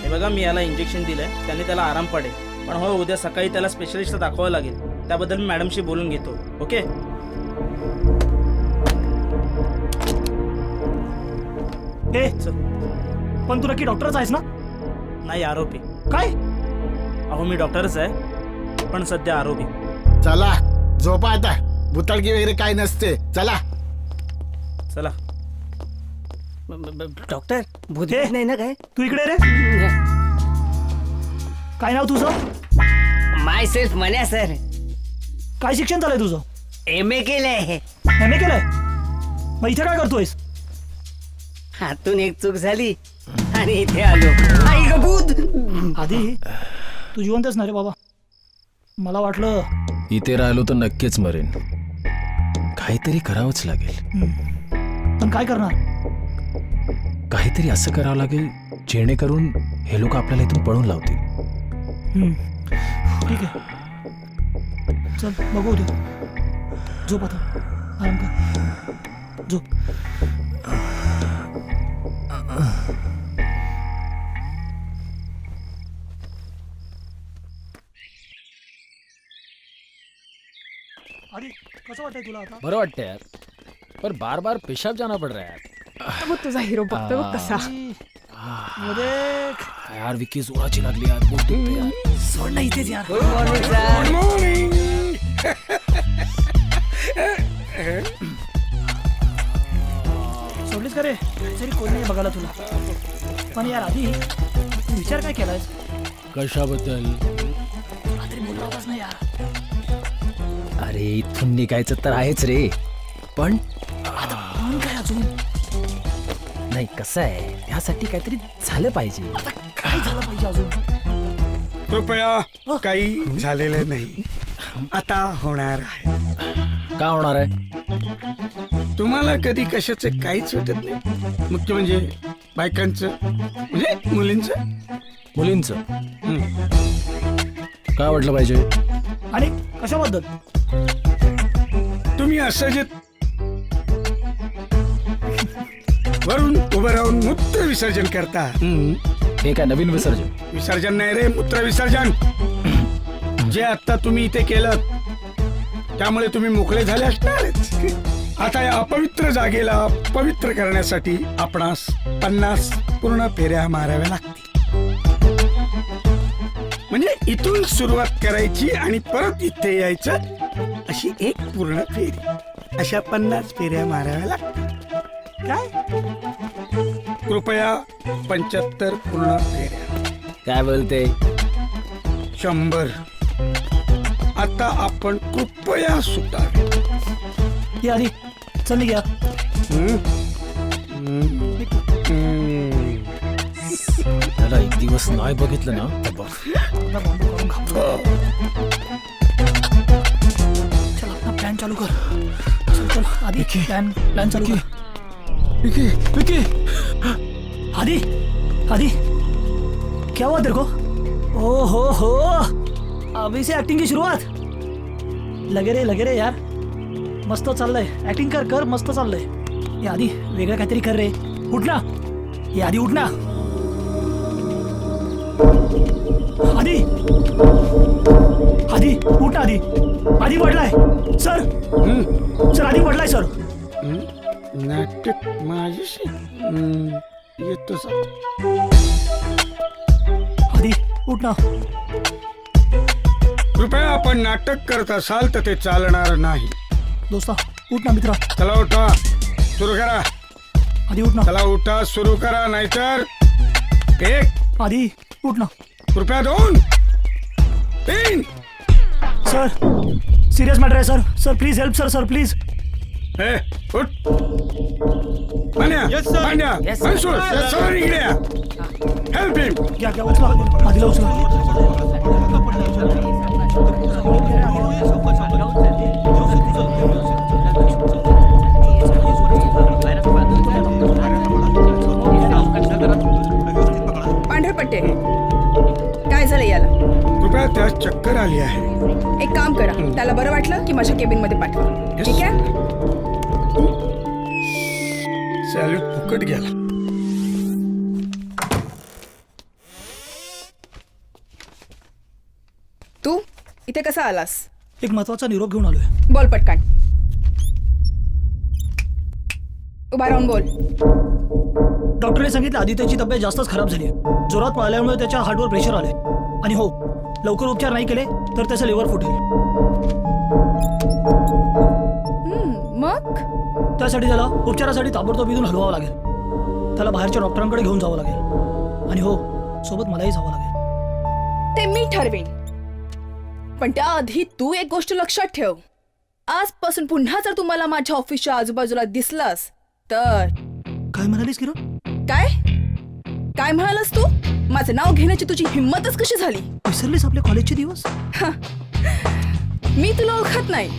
हे बघा मी याला इंजेक्शन दिलंय. त्याने त्याला आराम पडेल. पण हो उद्या सकाळी त्याला स्पेशलिस्ट दाखवावं लागेल. त्याबद्दल मी मॅडमशी बोलून घेतो. ओके? ए, पण तू नक्की डॉक्टरच आहेस ना? नाही आरोपी. काय? अहो मी डॉक्टरच आहे पण सध्या आरोपी. चला झोपा आता. भुताळकी वगैरे काय नसते. चला. चला. डॉक्टर भूत ए, नाही ना काय? तू इकडे रे. काय नाव तुझं? माय सेल्फ म्हण्या सर. काय शिक्षण झालंय तुझं? MA केलंय. MA केलंय? मग इथे काय करतोयस? हातून एक चूक झाली आणि इथे आलो. आई ग भूत. आधी तू जिवंतच ना रे बाबा. मला वाटलं. इथे राहिलो तर नक्कीच मरेन. काहीतरी करावंच लागेल. पण काय करणार? काहीतरी असं करावं लागेल जेणेकरून हे लोक आपल्याला इथून पळून लावतील. ठीक आहे, चल बघू उद्या. झोप आता, आराम कर. झोप. आधी कसं वाटतंय तुला आता? बरं वाटतं यार. पर बार बार पेशाब जाना पड रहा है यार. मग तुझा हिरो बघतो बघ कसा. मध्ये यार विकी जोराची लागली यार. बोट दुखते यार. सोड ना इथेच यार. गुड मॉर्निंग सोडलीस का रे? तरी कोणी नाही बघायला तुला. पण यार आधी तू विचार काय केलायस? कशाबद्दल? तरी बोलला होतास ना यार. अरे इथून निघायचं तर आहेच रे. पण म्हणून काय अजून? नाही कसं आहे यासाठी काहीतरी झालं पाहिजे. काय झालं पाहिजे अजून? कृपया काही झालेलं नाही. आता होणार आहे. का होणार आहे? तुम्हाला कधी कशाचं काहीच वाटत नाही? मुख्य म्हणजे बायकांचं म्हणजे मुलींचं. मुलींचं काय वाटलं पाहिजे? आणि कशाबद्दल? तुम्ही असं जे वरून उभं राहून मूत्र विसर्जन करता. हे काय नवीन विसर्जन? विसर्जन नाही रे, मूत्र विसर्जन. जे आता तुम्ही इथे केलं त्यामुळे तुम्ही मोकळे झाले असणारच. आता या अपवित्र जागेला पवित्र करण्यासाठी आपणास 50 पूर्ण फेऱ्या माराव्या लागतील. म्हणजे इथून सुरुवात करायची आणि परत इथे यायचं अशी एक पूर्ण फेरी. अशा 50 फेऱ्या माराव्या लागतील. काय? कृपया 75 पूर्ण फेऱ्या. काय बोलते? 100. आता आपण कृपया सुटावे. ये आधी चल निघ यार. त्याला एक दिवस नाही बघितलं ना तर बघ. आता बॉम्ब करून खातो. प्लॅन चालू कर. चल चल आधी प्लॅन चालू कर. विकी आधी आधी क्या हुआ तेरे को? ओ हो अभी से एक्टिंग की शुरुआत. लगे रे यार. मस्त चाललंय. ऍक्टिंग कर मस्त चाललंय. ये आधी वेगळं काहीतरी कर रे. उठ ना. ये आधी उठ ना. आधी उठ ना. आधी पडलाय सर. सर आधी पडलाय सर. नाटक माझ्याशी येतो. आधी उठ ना. कृपया आपण नाटक करत असाल तर ते चालणार नाही. दोस्ता उठ ना मित्रा. चला उठा, सुरू करा. आधी उठ ना. चला उठा, सुरू करा, नाहीतर 1 आधी उठ ना. कृपया 2 3. सर सिरियस मॅटर आहे sir. Sir please help sir. Sir please. ए उठ. पांड्या मनसूर सर इकडे या. Help him. क्या उचला. आधीला उचला. पांढरपट्टे काय झालं याला? कृपया त्या चक्कर आली आहे. एक काम करा, त्याला बरं वाटलं की माझ्या केबिन मध्ये पाठवा. ठीक आहे. सॅल्यूट फुकट गेला. तू इथे कसा आलास? एक महत्वाचा निरोप घेऊन आलोय. बोल पटकन. उभा राहून बोल. डॉक्टरने सांगितलं आदित्यची तब्येत जास्तच खराब झाली. जोरात पळाल्यामुळे त्याच्या हार्टवर प्रेशर आले. आणि हो, लवकर उपचार नाही केले तर त्याचं लिव्हर फुटेल. मग त्यासाठी त्याला उपचारासाठी ताबडतोब इथून हलवावं लागेल. त्याला बाहेरच्या डॉक्टरांकडे घेऊन जावं लागेल. आणि हो, सोबत मलाही जावं लागेल. ते मी ठरवेन. पण त्याआधी तू एक गोष्ट लक्षात ठेव. आजपासून पुन्हा जर तू मला माझ्या ऑफिसच्या आजूबाजूला दिसलास तर. काय म्हणालीस किरण? काय म्हणालास तू? माझं नाव घेण्याची तुझी हिंमतच कशी झाली? विसरलीस आपले कॉलेजचे दिवस? मी तुला ओळखत नाही.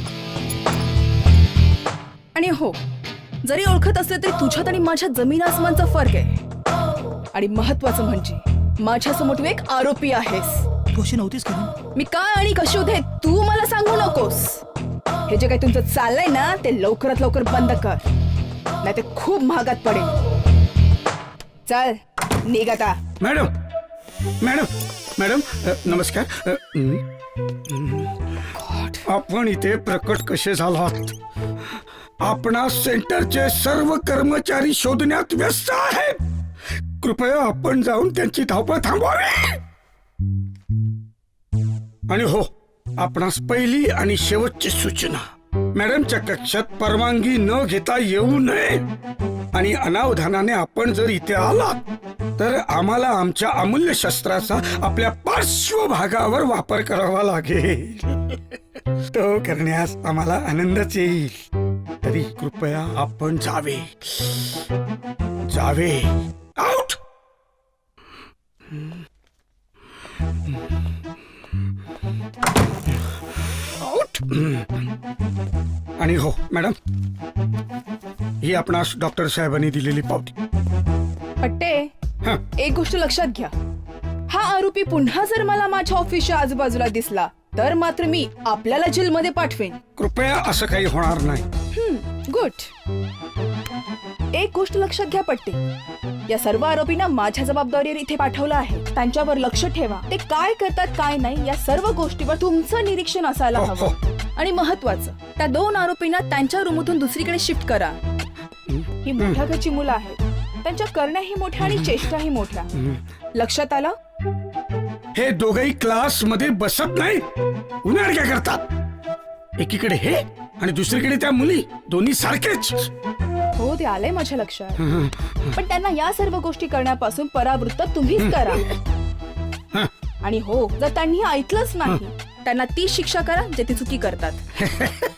आणि हो, जरी ओळखत असले तरी तुझ्यात आणि माझ्यात जमीन आसमानचा फरक आहे. आणि महत्वाचं म्हणजे माझ्यासमोर तू एक आरोपी आहेस. तू अशी नव्हतीस किरण. मी काय आणि कशी होते तू मला सांगू नकोस. हे जे काही तुमचं चाललंय ना ते लवकरात लवकर बंद कर, नाही ते खूप महागात पडेल. चल निघ आता. मॅडम नमस्कार. आपण इथे प्रकट कसे झालात? आपणा सेंटरचे सर्व कर्मचारी शोधण्यात व्यस्त आहेत. कृपया आपण जाऊन त्यांची धावपळ थांबवावी. आणि हो, आपणास पहिली आणि शेवटची सूचना, मॅडमच्या कक्षात परवानगी न घेता येऊ नये. आणि अनावधानाने आपण जर इथे आलात तर आम्हाला आमच्या अमूल्य शस्त्राचा आपल्या पार्श्वभागावर वापर करावा लागेल. तो करण्यास आम्हाला आनंदच येईल. तरी कृपया आपण जावे. आउट. आणि हो मॅडम, ही आपणास डॉक्टर साहेबांनी दिलेली पावती. पट्टे, एक गोष्ट लक्षात घ्या. हा आरोपी पुन्हा जर मला माझ्या ऑफिसच्या आजूबाजूला दिसला तर मात्र मी आपल्याला जेलमध्ये पाठवेन. कृपया असं काही होणार नाही. गुड. एक गोष्ट लक्षात घ्या पट्टे, या सर्व आरोपींना माझ्या जबाबदारीवर इथे पाठवलं आहे. त्यांच्यावर लक्ष ठेवा. ते काय करतात काय नाही या सर्व गोष्टीवर तुमचं निरीक्षण असायला हवं. आणि महत्वाचं, त्या 2 आरोपींना त्यांच्या रूममधून दुसरीकडे शिफ्ट करा. ही मोठ्या घरची मुलं आहेत. त्यांच्या करण्याही मोठ्या आणि चेष्टाही मोठ्या. लक्षात आलं? हे दोघही क्लास मध्ये बसत नाही. उन्हाळ्या करतात. एकीकडे हे आणि दुसरीकडे त्या मुली. दोन्ही सारखेच. हो, ते आलंय माझ्या लक्षात. पण त्यांना या सर्व गोष्टी करण्यापासून परावृत्त तुम्हीच करा. आणि हो, जर त्यांनी ऐकलंच नाही त्यांना ती शिक्षा करा जे ती चुकी करतात.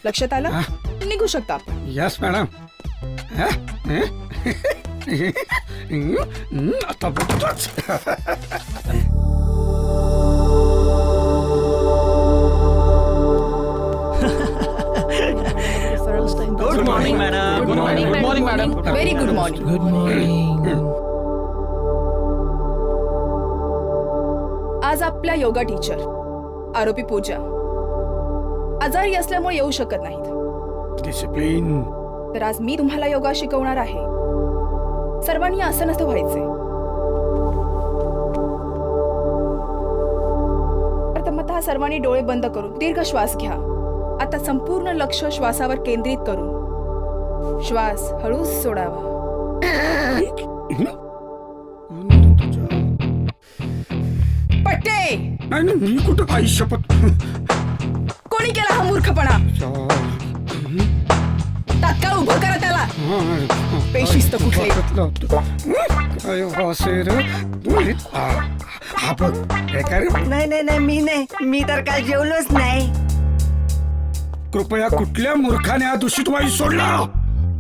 लक्षात आलं? निघू शकता आपण. Yes madam. आता बघतोच. Morning madam. Good morning madam. Very good morning. Good morning. आज आपल्या योगा टीचर आरोपी पूजा आजारी असल्यामुळे येऊ शकत नाहीत. डिसिप्लिन. तर आज मी तुम्हाला योगा शिकवणार आहे. सर्वांनी असं नसतं व्हायचे. प्रथमतः सर्वांनी डोळे बंद करून दीर्घ श्वास घ्या. आता संपूर्ण लक्ष श्वासावर केंद्रित करून श्वास हळूच सोडावा. पट्टे, नाही मी कुठं काही शपथ. कोणी केला हा मूर्खपणा? तात्काळ उभं करा त्याला. पेशिस्त कुठले? नाही नाही नाही मी नाही, मी तर काल जेवलोच नाही. कृपया कुठल्या मूर्खाने हा दूषित वायू सोडला?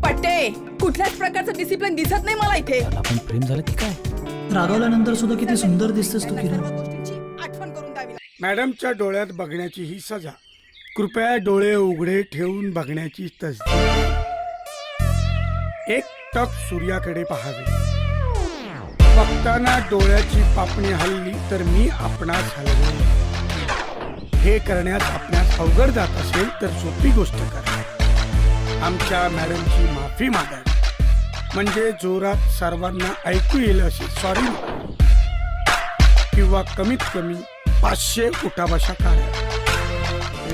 पट्टे, कुठल्याच प्रकारचं डिसिप्लिन दिसत नाही मला इथे. आपण प्रेम झालं की काय? रागवल्यानंतर सुद्धा किती सुंदर दिसतेस तू किरण. आठवण करून द्यावी लागेल. मॅडमच्या डोळ्यात बघण्याची ही सजा. कृपया डोळे उघडे ठेवून बघण्याची तसदी. एक टक सूर्याकडे पाहावे. बघताना डोळ्याची पापणी हलली तर मी आपणास हलवे. हे करण्यास आपणास अवघड जात असेल तर सोपी गोष्ट करा. आमच्या मॅडमची माफी मागा. म्हणजे जोरात सर्वांना ऐकू येईल अशी सॉरी किंवा कमीत कमी 500 उठाबशा काढा.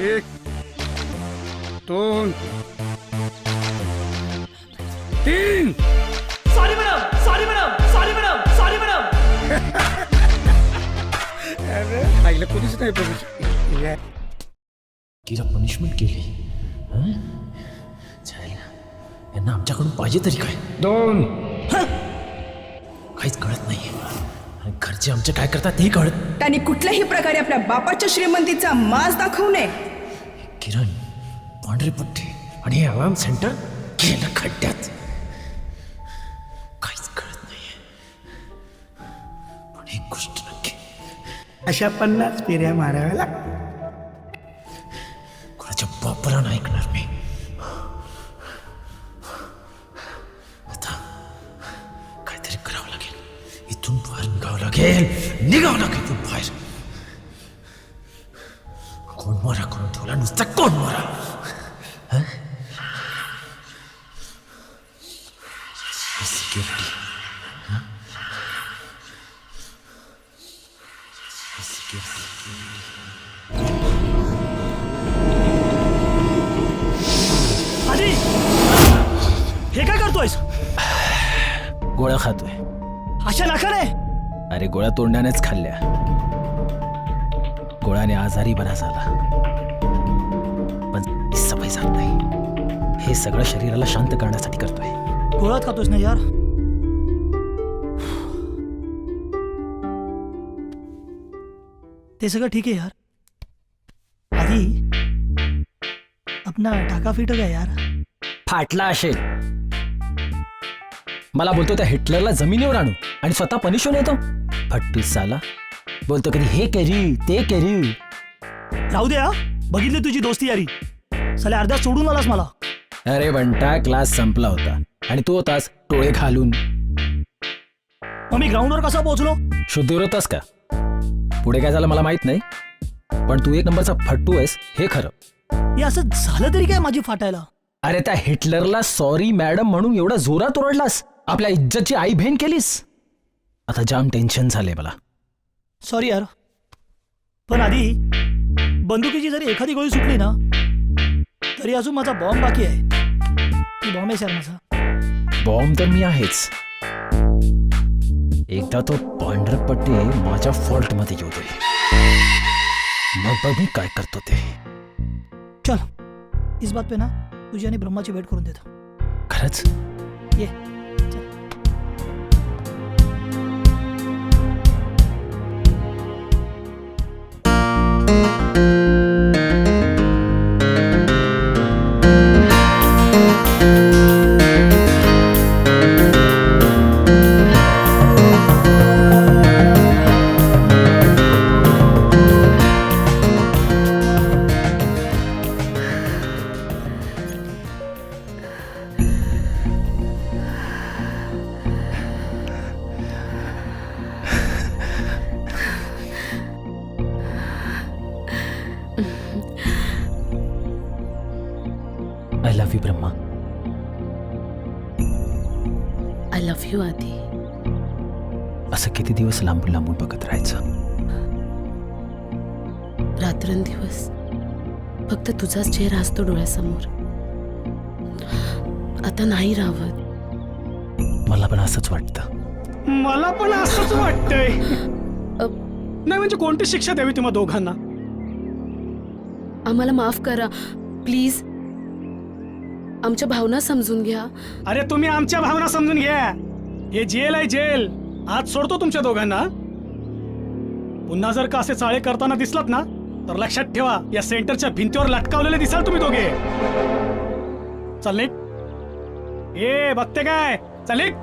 1 2 3. Sorry madam, sorry madam, sorry madam, sorry madam. ऐकलं कोणीच नाही बघू. तिला पनिशमेंट केली. हं? जायला. यांना आमच्याकडून पाहिजे तरी काय? 2 काहीच कळत नाही. आणि घरचे आमचे काय करतात हे कळत. त्यांनी कुठल्याही प्रकारे आपल्या बापाच्या श्रीमंतीचा माज दाखवू नये. किरण, पांढरे पट्टे आणि हे आराम सेंटर गेलं खड्ड्यात. काहीच कळत नाहीये. पण एक गोष्ट नक्की, अशा 50 फेऱ्या माराव्या लागतात. कोणाच्या बापाला नाही ऐकणार मी. आता काहीतरी करावं लागेल. इथून बाहेर निघावं लागेल. निघावं लागेल इथून बाहेर. कोण मारा करून ठेवला नुसता कोण मारा. सिक्युरिटी. आधी हे काय करतोयस? गोळ्या खातोय. अशा नाकाने? अरे गोळ्या तोंडानेच खाल्ल्या. गोळ्याने आजारी बरा झाला, पण सवय जात नाही. हे सगळं शरीराला शांत करण्यासाठी करतोय. गोळ्यात खातोयस ना यार? ते सगळं ठीक आहे यार. आधी अपना टाका फिट का यार. फाटला असेल. मला बोलतो त्या हिटलरला जमिनीवर आणू आणि स्वतः पनिश होऊन येतो. फट्टू साला बोलतो कधी हे करी ते करी. राहू दे हा. बघितली तुझी दोस्ती यारी. साले अर्ध्या सोडून आलास मला. अरे बंटा, क्लास संपला होता आणि तू होतास टोळे घालून. मग मी ग्राउंडवर कसा पोहोचलो? शुद्धीवर होतास का? पुढे काय झालं मला माहित नाही, पण तू एक नंबरचा फट्टू आहेस हे खरं. हे असं झालं तरी काय माझी फाटायला? अरे त्या हिटलरला सॉरी मॅडम म्हणून एवढा जोरात ओरडलास. आपल्या इज्जतची आई बहीण केलीस. आता जाम टेन्शन झाले मला. सॉरी यार. पण आधी बंदुकीची जरी एखादी गोळी सुटली ना तरी अजून माझा बॉम्ब बाकी आहे. ती बॉम्ब आहे सर माझा. बॉम्ब तर मी आहेच. एकदा तो पांढरपट्टी माझ्या फॉल्ट मध्ये येऊ दे, मग बघ मी काय करतो ते. चल इस बात पे ना तुझी आणि ब्रह्माची भेट करून देतो. खरंच? ये. Love you Brahma. I love you आधी. असं किती दिवस लांबून लांबून बघत राहायचं? रात्रंदिवस फक्त तुझाच चेहरा असतो डोळ्यासमोर. आता नाही राहत. मला पण असंच वाटतं. मला पण असंच वाटतंय. नाही म्हणजे कोणती शिक्षा द्यावी तुम्हा दोघांना? आम्हाला माफ करा प्लीज. आमच्या भावना समजून घ्या. अरे तुम्ही आमच्या भावना समजून घ्या. हे जेल आहे जेल. आज सोडतो तुमच्या दोघांना. पुन्हा जर का असे चाळे करताना दिसलात ना तर लक्षात ठेवा या सेंटरच्या भिंतीवर लटकावलेले दिसाल तुम्ही दोघे. चल निघ. ए बघते काय? चल निघ.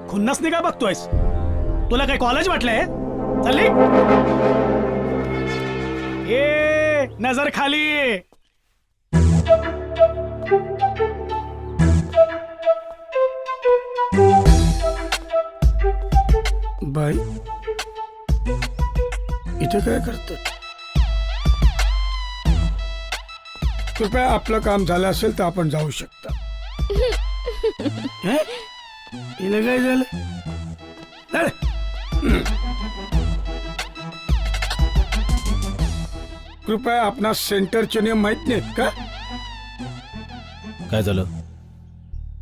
खुन्नस निघा बघतोयस. तुला काय कॉलेज वाटलंय? चल निघ. ए नजर खाली. बाई इथे काय करत? कृपया आपलं काम झालं असेल तर आपण जाऊ शकता. हिला काय झालं? कृपया आपणा सेंटरचे नियम माहित नाहीत का? काय झालं?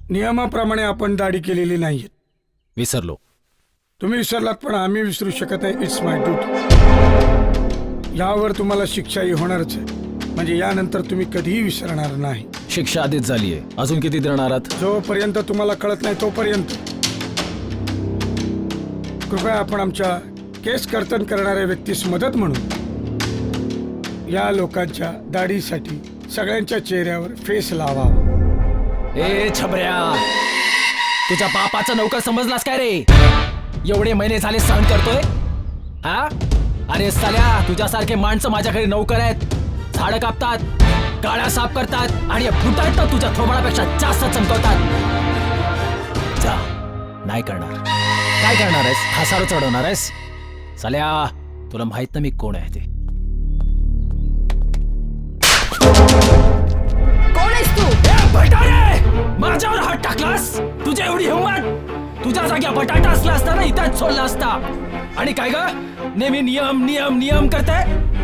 नियमाप्रमाणे आपण दाढी केलेली नाहीये. विसरलो. तुम्ही विसरलात पण आम्ही विसरू शकत नाही. It's my duty. यावर तुम्हाला शिक्षाही होणारच आहे. म्हणजे यानंतर तुम्ही कधीही विसरणार नाही. शिक्षा आधीच झालीये. अजून किती देणार आहात? जोपर्यंत तुम्हाला कळत नाही तोपर्यंत. कृपया आपण आमच्या केस कर्तन करणाऱ्या व्यक्तीस मदत म्हणून या लोकांच्या दाढीसाठी सगळ्यांच्या चेहऱ्यावर फेस लावावा. ए छबऱ्या, तुझ्या बापाचा नौकर समजलास काय रे? एवढे महिने झाले सहन करतोय. हा? अरे साल्या, तुझ्यासारखे माणसं माझ्याकडे नौकर आहेत. झाडं कापतात, गाड्या साफ करतात आणि फुटायत तर तुझ्या थोबाडापेक्षा जास्त चमकवतात. जा, नाही करणार. काय करणार आहेस? फासावर चढवणार आहेस? साल्या, तुला माहित ना मी कोण आहे ते. कोण आहेस तू? बटाटे, माझ्यावर हात टाकलास? तुझ्या एवढी हिंमत? तुझ्या जाग्या बटाटा असला असता ना इथंच सोडला असता. आणि काय ग, नेहमी नियम नियम नियम करते?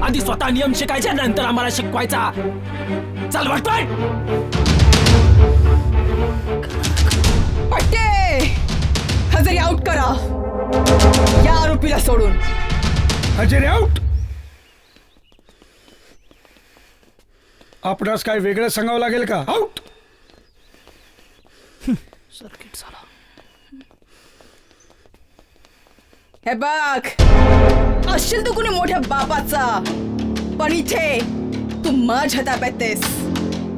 आधी स्वतः नियम शिकायचे नंतर आम्हाला शिकवायचा. चल वाटत. पट्टे, हजेरी आउट करा या आरोपीला सोडून. हजेरी आउट. आपणास काय वेगळं सांगावं लागेल का? आउट. सर्किट झाला. हे बघ, असशील तू कुणी मोठ्या बापाचा, पण इथे तू माझ्या ताब्यात आहेस.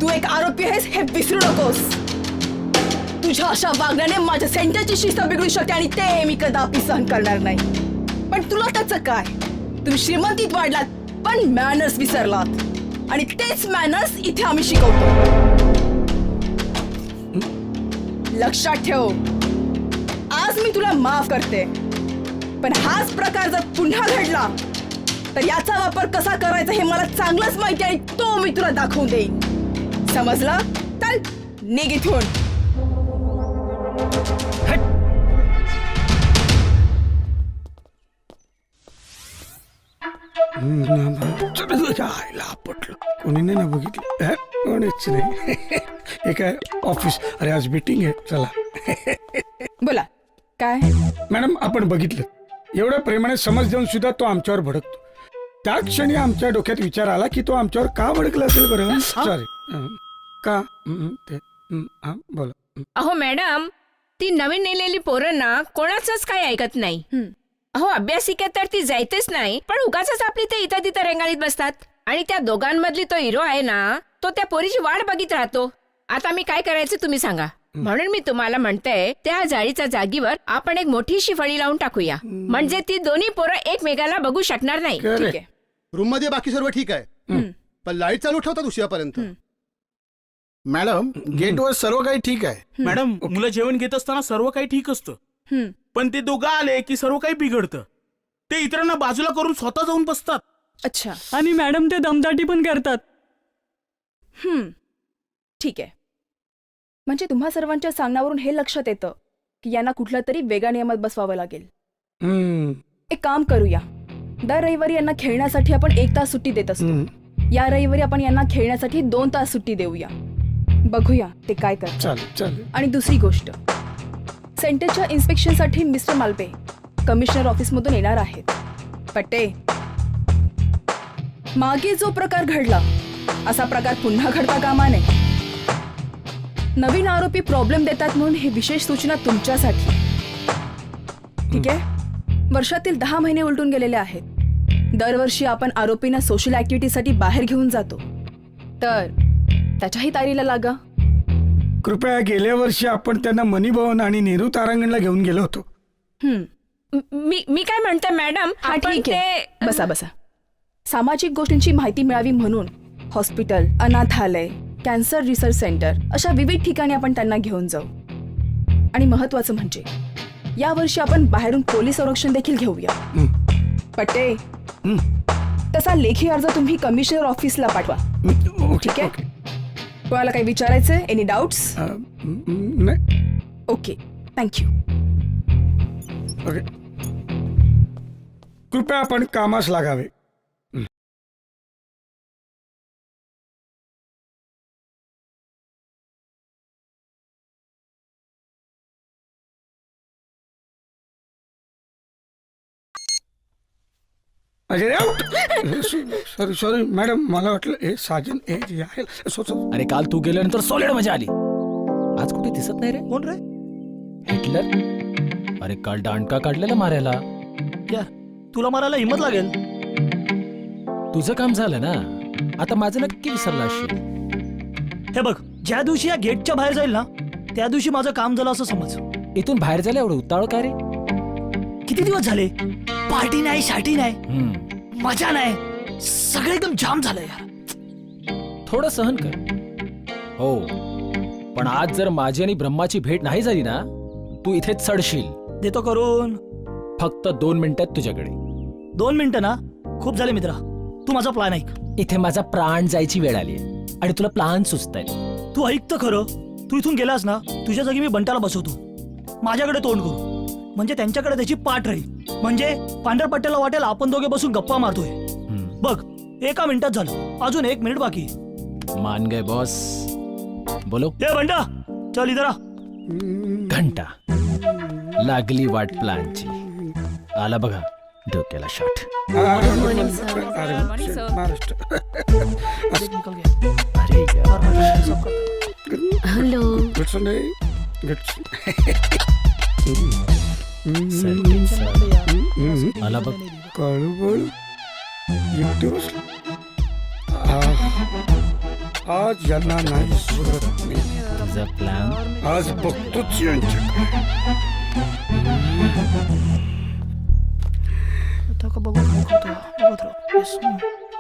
तू एक आरोपी आहेस हे विसरू नकोस. तुझ्या अशा वागण्याने माझ्या सेंटरची शिस्त बिघडू शकते आणि ते मी कदापि सहन करणार नाही. पण तुला त्याचं काय? तुम्ही श्रीमंतीत वाढलात पण मॅनर्स विसरलात आणि तेच मॅनर्स इथे आम्ही शिकवतो. लक्षात ठेव, आज मी तुला माफ करते, पण हाच प्रकार जर पुन्हा घडला तर याचा वापर कसा करायचा हे मला चांगलंच माहिती आहे. तो मी तुला दाखवून देईन. समजला? चल निघ इथून. पटलं. कोणी नाही ना बघितलं? कोणीच नाही. हे काय ऑफिस? अरे आज मीटिंग आहे. चला. बोला काय? मॅडम, आपण बघितलं एवढ्या प्रेमाने समज देऊन सुद्धा तो आमच्यावर भडकतो. त्या क्षणी आमच्या डोक्यात विचार आला की तो आमच्यावर का भडकला असेल बरं? सॉरी. का? बोला. अहो मॅडम, ती नवीन नेलेली पोरं ना कोणाचंच काही ऐकत नाही. अहो अभ्यासिका तर ती जायतच नाही, पण उगाच आपली ते इथं तिथं रेंगाळीत बसतात. आणि त्या दोघांमधली तो हिरो आहे ना, तो त्या पोरीची वाट बघित राहतो. आता मी काय करायचं तुम्ही सांगा. म्हणून मी तुम्हाला म्हणते, त्या जाळीच्या जागीवर आपण एक मोठीशी फळी लावून टाकूया. म्हणजे ती दोन्ही पोरं एकमेकाला बघू शकणार नाही. ठीक आहे. रूम मध्ये बाकी सर्व ठीक आहे, पण लाईट चालू ठेवतात उशिरापर्यंत. मॅडम, गेटवर सर्व काही ठीक आहे. मॅडम, मुलं जेवण घेत असताना सर्व काही ठीक असतं, पण ते दोघं आले की सर्व काही बिघडतं. ते इतरांना बाजूला करून स्वतः जाऊन बसतात. अच्छा. आणि मॅडम ते दमदाटी पण करतात. ठीक आहे. म्हणजे तुम्हा सर्वांच्या सांगण्यावरून हे लक्षात येतं की यांना कुठल्या तरी वेगळ्या नियमात बसवावं लागेल. एक काम करूया, दर रविवारी यांना खेळण्यासाठी आपण 1 तास सुट्टी देत असतो. या रविवारी आपण यांना खेळण्यासाठी 2 तास सुट्टी देऊया. बघूया ते काय करतात. आणि दुसरी गोष्ट, सेंटरच्या इन्स्पेक्शनसाठी मिस्टर मालपे कमिशनर ऑफिसमधून येणार आहेत. पट्टे, मागे जो प्रकार घडला असा प्रकार पुन्हा घडता कामा नये. नवीन आरोपी प्रॉब्लेम देतात म्हणून ही विशेष सूचना तुमच्यासाठी. ठीक आहे. वर्षातील 10 महिने उलटून गेलेले आहेत. दरवर्षी आपण आरोपींना सोशल ऍक्टिव्हिटीसाठी बाहेर घेऊन जातो, तर त्याच्याही तयारीला लागा. कृपया गेल्या वर्षी आपण त्यांना मनी भवन आणि नेहरू तारांगणला घेऊन गेलो होतो. मी काय म्हणते मॅडम, हा आपण ठीक आहे, ते बसा. सामाजिक गोष्टींची माहिती मिळावी म्हणून हॉस्पिटल, अनाथालय, कॅन्सर रिसर्च सेंटर अशा विविध ठिकाणी आपण त्यांना घेऊन जाऊ. आणि महत्वाचं म्हणजे यावर्षी आपण बाहेरून पोलीस संरक्षण देखील घेऊया. पट्टे, तसा लेखी अर्ज तुम्ही कमिशनर ऑफिसला पाठवा. ठीक आहे. कोणाला काही विचारायचंय? Any doubts? Okay, thank you. कृपया आपण कामास लागावे. सॉरी मॅडम, मला वाटलं हे साजन हे जे आहे. अरे काल तू गेल्यानंतर सॉलिड मजा आली. आज कुठे दिसत नाही रे. कोण रे? हिटलर. अरे काल दांडका काढलेला मारायला. यार, तुला मारायला हिंमत लागेल. तुझं काम झालं ना, आता माझं नक्की विसरला असशील. हे बघ, ज्या दिवशी या गेटच्या बाहेर जाईल ना, त्या दिवशी माझं काम झालं असं समज. इथून बाहेर झालं एवढं उतावळ का रे? किती दिवस झाले पार्टी नाही, शाटी नाही, मजा नाही, सगळं एकदम जाम झालं यार. थोडं सहन कर. हो, पण आज जर माझी आणि ब्रह्माची भेट नाही झाली ना, तू इथेच चढशील. देतो करून. फक्त 2 मिनिटात तुझ्याकडे. 2 मिनिटं ना खूप झाले मित्रा. तू माझा प्लॅन ऐक. इथे माझा प्राण जायची वेळ आली आणि तुला प्लॅन सुचताय. तू ऐक तर खरं. तू इथून गेलास ना, तुझ्या जागी मी बंटाला बसवतो. माझ्याकडे तोंड करू, म्हणजे त्यांच्याकडे त्याची पाठ राहील. म्हणजे पांढरपट्ट्याला वाटेल आपण दोघे बसून गप्पा मारतोय. बघ, 1 मिनिटात झालं, अजून 1 मिनिट बाकी. मान गए बॉस. बोलो. ए बंटा, चल इधर आ. घंटा लागली वाट प्लॅनची. आला बघा डोक्याला शॉट. हॅलो. आला बघ. काळूबळ एकटे बसलो. आज यांना नाही सोडत मी. तुझा प्लॅन आज बघतोच यांच्याकडे.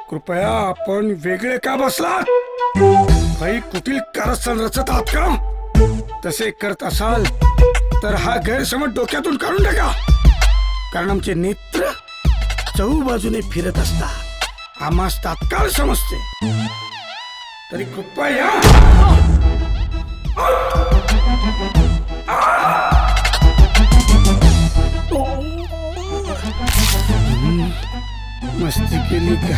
कृपया आपण वेगळे का बसलात? काही कुठील कारस्थान रचत आहात का? तसे करत असाल तर हा गैरसमज डोक्यातून काढून टाका. कारण आमचे नेत्र चहूबाजूने फिरत असतात. आम्हास तात्काळ समजते. तरी कृपया मस्ती केली का?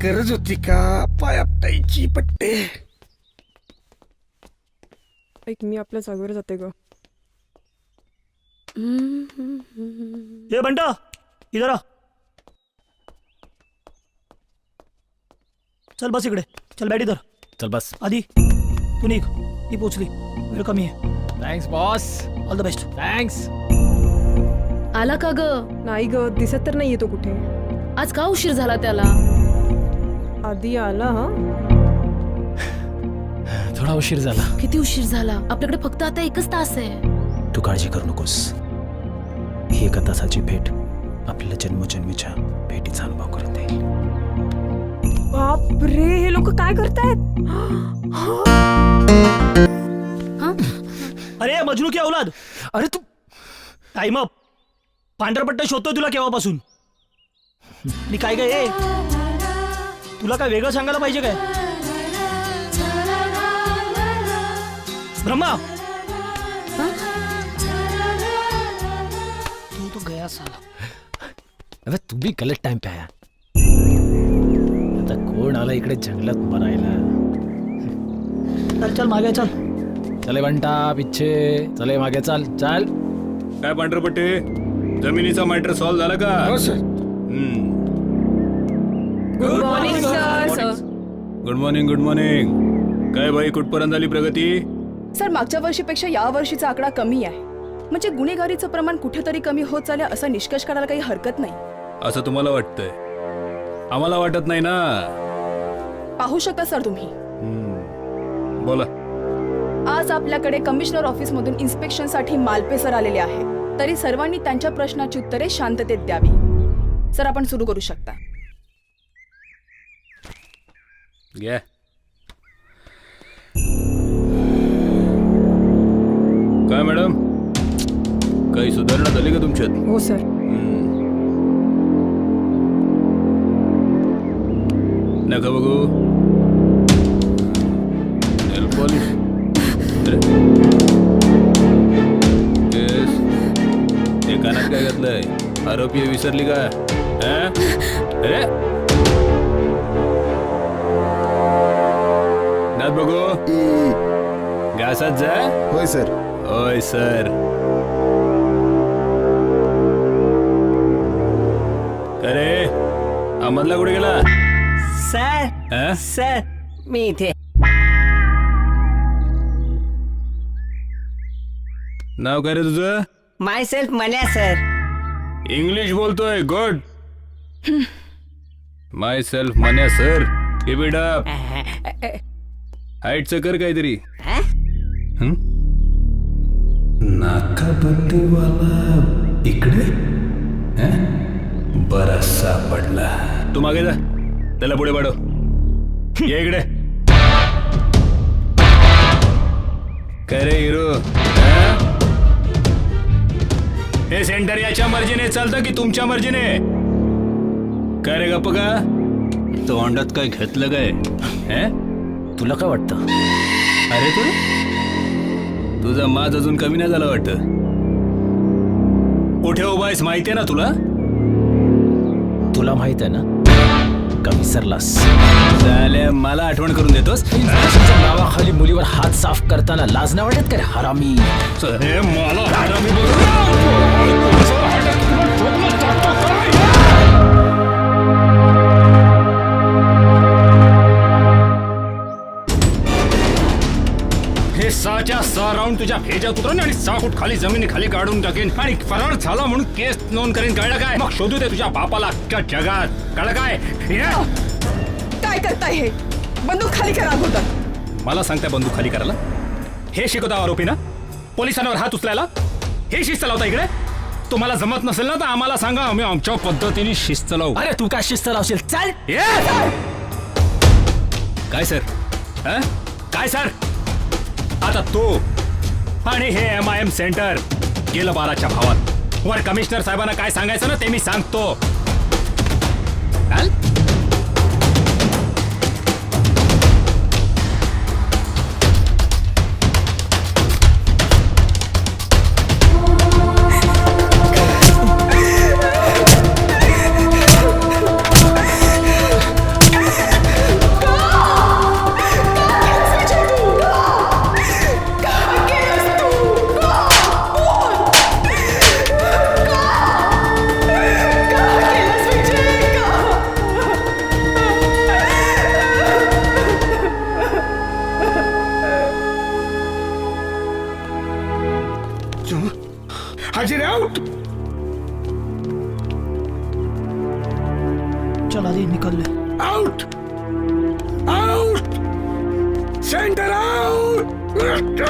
गरज होती का पायापटायची? पट्टे एक मी आपल्या जागेवर जाते ग. ए बंटा, इधर आ. चल बस इकडे. चल बैठ इधर. चल बस. आधी तू निघ. ती पोचली, वेळ कमी आहे. Thanks boss. All the best. Thanks. आला का ग? नाही ग, दिसत तर नाही येतो कुठे. आज का उशीर झाला त्याला? आधी आला. हा, थोडा उशीर झाला. किती उशीर झाला? आपल्याकडे फक्त आता 1 तास आहे. तू काळजी करू नकोस. ही 1 तासाची भेट आपल्याला जन्मोजन्मीच्या भेटीचा अनुभव करून देईल. बाप रे, हे लोक काय करतायत? अरे मजनू की औलाद. अरे तू टाइम अप. पांढरपट्टा शोधतोय तुला केव्हापासून. आणि काय काय तुला काय वेगळं सांगायला पाहिजे काय? सीमा तू तो गया साला. अबे तुम्ही गलत टाइम पे आया. आता कोण आला इकडे जंगलात मरायला. चल चल मागे चल. चले बंटा पिच्छे चले मागे चाल चाल. काय पांढरपट्टे जमिनीचा मॅटर सॉल्व्ह झाला का? Good morning sir. Good morning good morning. काय बाई कुठपर्यंत झाली प्रगती? सर मागच्या वर्षीपेक्षा या वर्षीचा आकडा कमी आहे. म्हणजे गुन्हेगारीचं प्रमाण कुठेतरी कमी होत चाललं असा निष्कर्ष काढायला काही हरकत नाही. असं तुम्हाला वाटतंय? आम्हाला वाटत नाही ना. पाहू शकता सर तुम्ही. बोला. आज आपल्याकडे कमिशनर ऑफिस मधून इन्स्पेक्शन साठी मालपे सर आलेले आहेत. तरी सर्वांनी त्यांच्या प्रश्नाची उत्तरे शांततेत द्यावी. सर आपण सुरू करू शकता. घ्या. काय मॅडम काही सुधारणा झाली का तुमच्यात? हो सर. नका बघू. नेल पॉलिश. ते कानात काय घातलंय? आरोपी विसरली का? अरे नात बघू. घासात जा. होय सर. होय सर. अरे अहमदला कुठे गेला? सर सर मी इथे. नाव काय रे तुझं? Myself Manya sir. English बोलतोय. Good. Myself Manya sir. Keep it up. हाईटचं कर काहीतरी. नाकाबंदीवाला इकडे बरा सापडला. तू मागे जा. त्याला पुढे पाडव. ये इकडे. काय रे हिरो? हे सेंटर याच्या मर्जीने चालतं की तुमच्या मर्जीने? काय रे गप्प का? तोंडात काय घेतलं काय? तुला काय वाटतं? अरे तुझा माज अजून कमी नाही झाला वाटतं. कुठे उभा आहेस माहितीये ना तुला? तुला माहित आहे ना का विसरलास? झाल्या मला आठवण करून देतोस? नावाखाली मुलीवर हात साफ करताना लाज नाही वाटत का हरामी? अरे मला हरामी हे 6 राऊंड तुझ्या भेजात उतरून आणि 6 फूट खाली जमिनी खाली काढून टाकेन आणि फरार झाला म्हणून केस नोंद करेन. कळलं काय? मग शोधू दे तुझ्या बापाला अख्ख्या जगात. कळलं काय? काय करताय हे? बंदूक खाली करा अगोदर. मला सांगताय बंदूक खाली करायला? हे शिकवता आरोपी ना पोलिसांवर हात उचलायला? हे शिस्त लावता इकडे? तुम्हाला जमत नसेल ना तर आम्हाला सांगा. आम्ही आमच्या पद्धतीने शिस्त लावू. अरे तू काय शिस्त लावशील? चाल. काय सर? काय सर? आता तो आणि हे MIM सेंटर गेलं 12च्या भावात. वर कमिशनर साहेबांना काय सांगायचं ना ते मी सांगतो. हाजिर आउट. चल आधी निकल ले. Out out. Centre out.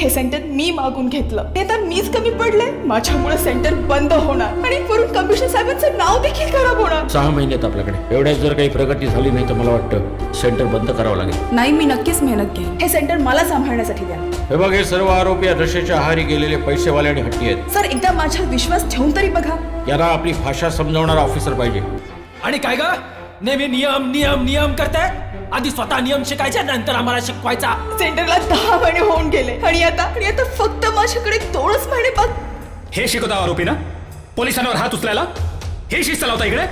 हे सेंटर मी मागून घेतलं ते तर मीच कमी पडले. माझ्यामुळे सेंटर बंद होणार आणि वरून कमिशनर साहेबांचं नाव देखील खराब होणार. 6 महिन्यात आपल्याकडे एवढ्याच जर काही प्रगती झाली नाही तर मला वाटतं सेंटर बंद करावं लागेल. नाही मी नक्कीच मेहनत घेईन. हे सेंटर मला सांभाळण्यासाठी द्या. हे बघ हे सर्व आरोपी या नशेच्या आहारी गेलेले पैसेवाले आणि हट्टी आहेत. सर एकदा माझ्यावर विश्वास ठेवून तरी बघा. यांना आपली भाषा समजावणारा ऑफिसर पाहिजे. आणि काय गा नेहमी नियम नियम नियम करताय? आधी स्वतः नियम शिकायचे नंतर आम्हाला शिकवायचा. सेंटरला 10 महिने होऊन गेले आणि आता फक्त माझ्याकडे 2च महिने हे शिकवता आरोपी ना पोलिसांवर हात उचलायला? हे शिस्त लावता इकडे?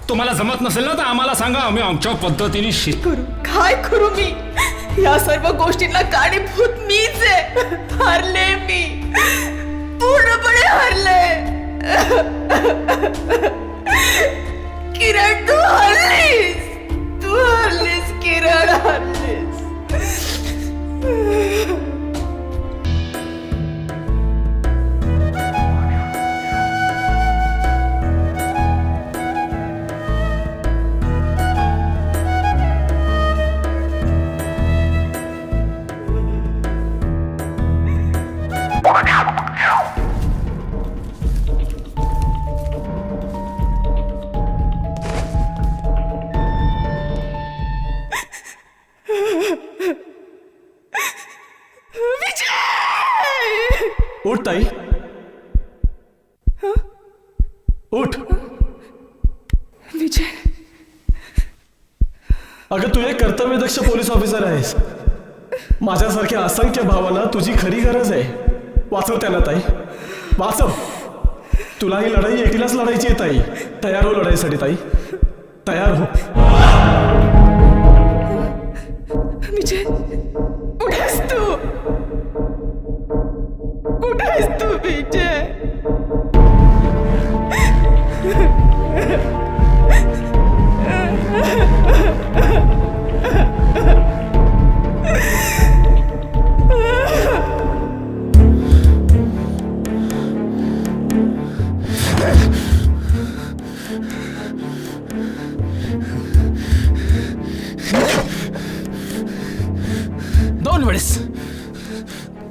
तुम्हाला जमत नसेल ना तर आम्हाला सांगा, आम्ही आमच्या पद्धतीने शिस्त करू. काय करू मी? या सर्व गोष्टींना कारणीभूत मीच आहे. हरले मी, पूर्णपणे हरले. किरण तू हरलीस किरण, हरलीस. उठ ताई, उठ. विजय, अगं तू एक कर्तव्यदक्ष पोलीस ऑफिसर आहेस. माझ्यासारख्या असंख्य भावांना तुझी खरी गरज आहे. वाचव त्यांना ताई, वाचव. तुला ही लढाई एकटीलाच लढायची आहे ताई. तयार हो लढाईसाठी ताई, तयार हो. विजय, कुठेस तू? कुठेस तू विजय?